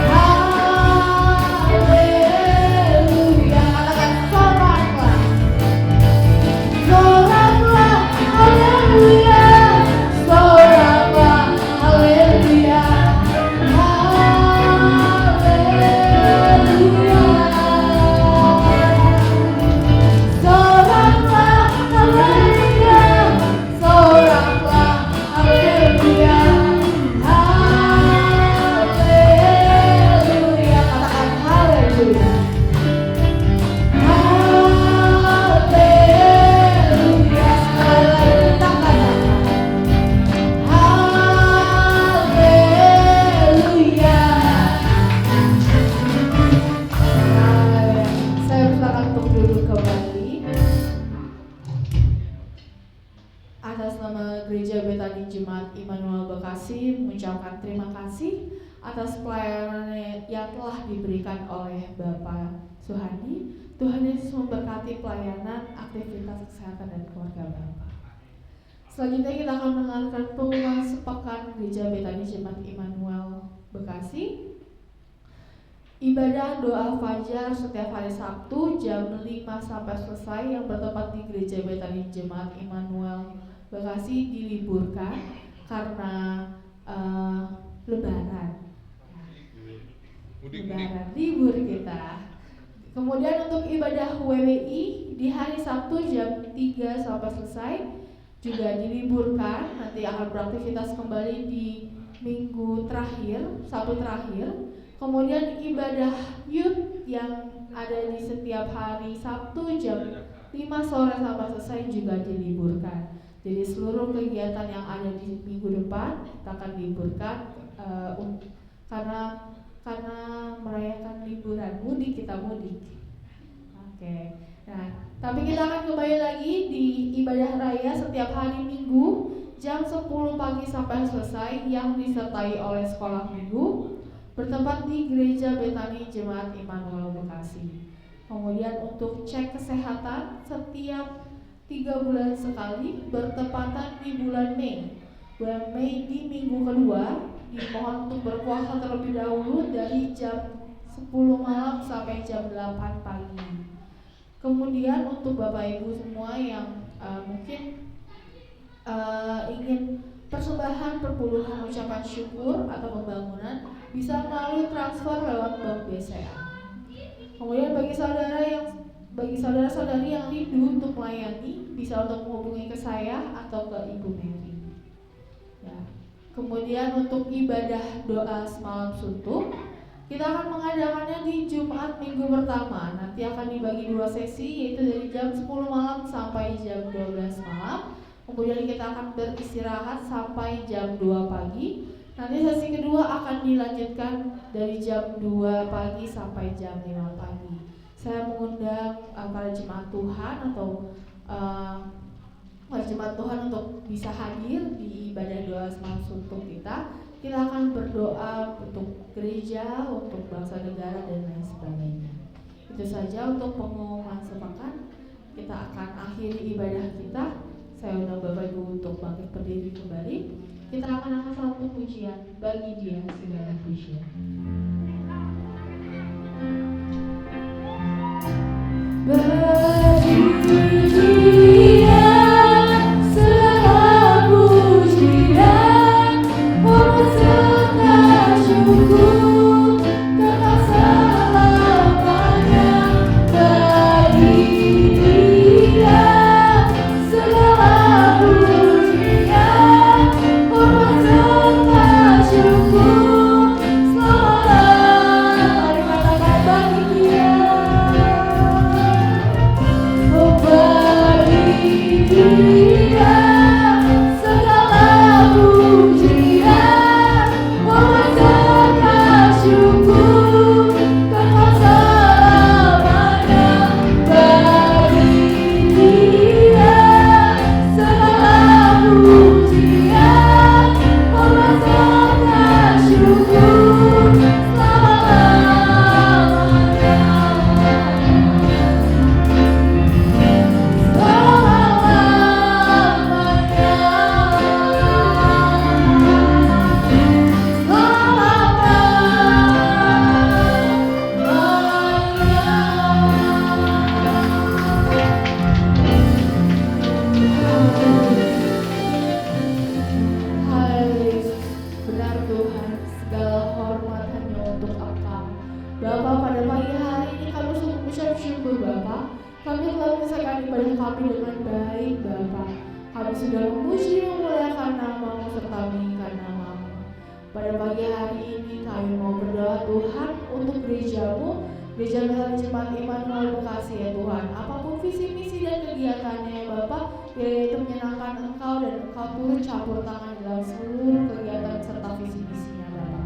Haleluya. Katakan soraklah, haleluya, soraklah, haleluya, haleluya. Soraklah, haleluya, soraklah, haleluya, haleluya. Katakan haleluya. Haleluya, sekali lagi kita katakan haleluya. Saya bersilakan untuk duduk kembali. Atas nama Gereja Betani Jemaat Immanuel Bekasi mengucapkan terima kasih atas pelayanan yang telah diberikan oleh Bapak Suhandi. Tuhan Yesus memberkati pelayanan, aktivitas kesehatan dan keluarga Bapak. Selanjutnya kita akan mendengarkan pengumuman sepekan Gereja Betani Jemaat Immanuel Bekasi. Ibadah doa fajar setiap hari Sabtu jam 5 sampai selesai yang bertempat di Gereja Betani Jemaat Immanuel Bekasi diliburkan karena Lebaran. Lebaran, libur kita. Kemudian untuk ibadah WWI di hari Sabtu jam 3 sampai selesai juga diliburkan. Nanti akan beraktivitas kembali di minggu terakhir, Sabtu terakhir. Kemudian ibadah youth yang ada di setiap hari Sabtu jam 5 sore sampai selesai juga diliburkan. Jadi seluruh kegiatan yang ada di minggu depan kita akan liburkan karena merayakan liburan mudik, kita mudik. Oke. Nah, tapi kita akan kembali lagi di ibadah raya setiap hari Minggu jam 10 pagi sampai selesai yang disertai oleh sekolah minggu bertempat di Gereja Betani Jemaat Immanuel Bekasi. Kemudian untuk cek kesehatan setiap 3 bulan sekali bertepatan di bulan Mei. Bulan Mei di minggu kedua dimohon untuk berpuasa terlebih dahulu dari jam 10 malam sampai jam 8 pagi. Kemudian untuk Bapak Ibu semua yang mungkin ingin persembahan perpuluhan ucapan syukur atau pembangunan bisa melalui transfer lewat bank BCA. Kemudian bagi saudara-saudari yang rindu untuk melayani bisa untuk menghubungi ke saya atau ke Ibu Mary. Ya. Kemudian untuk ibadah doa semalam suntuk kita akan mengadakannya di Jumat minggu pertama. Nanti akan dibagi 2 sesi, yaitu dari jam 10 malam sampai jam 12 malam. Kemudian kita akan beristirahat sampai jam 2 pagi. Nanti sesi kedua akan dilanjutkan dari jam 2 pagi sampai jam 5 pagi. Saya mengundang para jemaat Tuhan atau para jemaat Tuhan untuk bisa hadir di ibadah doa semalam suntuk kita. Kita akan berdoa untuk gereja, untuk bangsa negara dan lain sebagainya. Itu saja untuk pengumuman sepekan. Kita akan akhiri ibadah kita. Saya undang Bapak Ibu untuk bangkit berdiri kembali. Kita akan angkat satu pujian, bagi Dia segala pujian. Bagi Dia segala pujian, hormat serta syukur kekal selamanya. Bagi Dia segala pujian, hormat serta syukur selama-lamanya. pada pagi hari ini kami mau berdoa Tuhan untuk gerejamu, Gereja Bethel Jemaat Immanuel Bekasi ya Tuhan. Apapun visi misi dan kegiatannya ya Bapak, yaitu menyenangkan Engkau dan Engkau turut campur tangan dalam seluruh kegiatan serta visi misinya Bapak.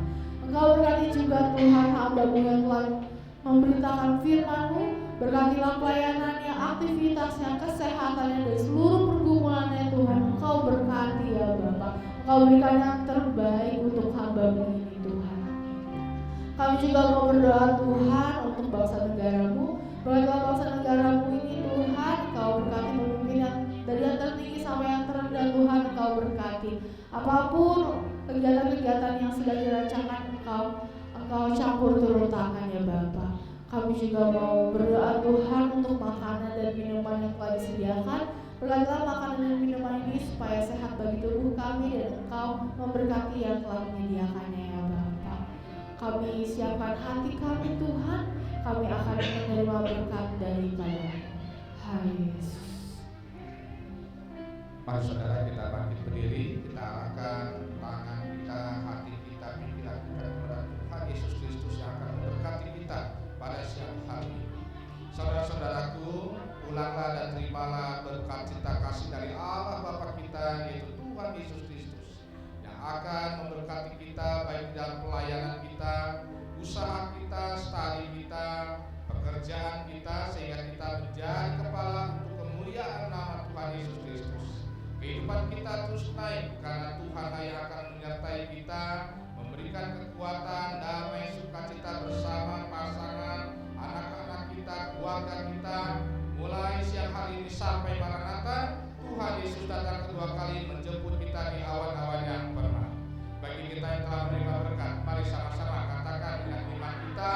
Engkau berkati juga Tuhan hamba-Mu yang telah memberitakan firman-Mu, berkatilah pelayanannya, aktivitasnya, kesehatannya dan seluruh pergumulannya Tuhan. Engkau berkati ya Bapak. Engkau berikan yang terbaik untuk hamba-Mu ini Tuhan. Kami juga mau berdoa Tuhan untuk bangsa negara-Mu. Berkatilah bangsa negara-Mu ini Tuhan. Engkau berkati pemimpin yang dari yang tertinggi sampai yang terendah Tuhan. Engkau berkati apapun kegiatan-kegiatan yang sedang dirancangkan Engkau campur turun tangan ya Bapak. Kami juga mau berdoa Tuhan untuk makanan dan minuman yang telah disediakan. Berkatilah makanan dan minuman ini supaya sehat bagi tubuh kami dan Engkau memberkati yang telah menyediakannya ya Bapak. Kami siapkan hati kami Tuhan, kami akan menerima berkat daripada Hai Yesus. Mari saudara kita bangkit berdiri, kita arahkan tangan kita, hati kita, pikiran kita kepada Tuhan Yesus Kristus yang akan memberkati kita pada siang hari. Saudara-saudaraku, ulanglah dan terimalah berkat cinta kasih dari Allah Bapa kita, yaitu Tuhan Yesus Kristus, yang akan memberkati kita baik dalam pelayanan kita, usaha kita, studi kita, pekerjaan kita, sehingga kita menjadi kepala untuk kemuliaan nama Tuhan Yesus Kristus. Kehidupan kita terus naik karena Tuhan yang akan menyertai kita, memberikan kekuatan, damai, sukacita bersama pasangan, anak-anak kita, keluarga kita. Mulai siang hari ini sampai Maranatha, Tuhan Yesus datang kedua kali menjemput kita di awan-awan yang permai. Bagi kita yang telah menerima berkat, mari sama-sama katakan dengan iman kita,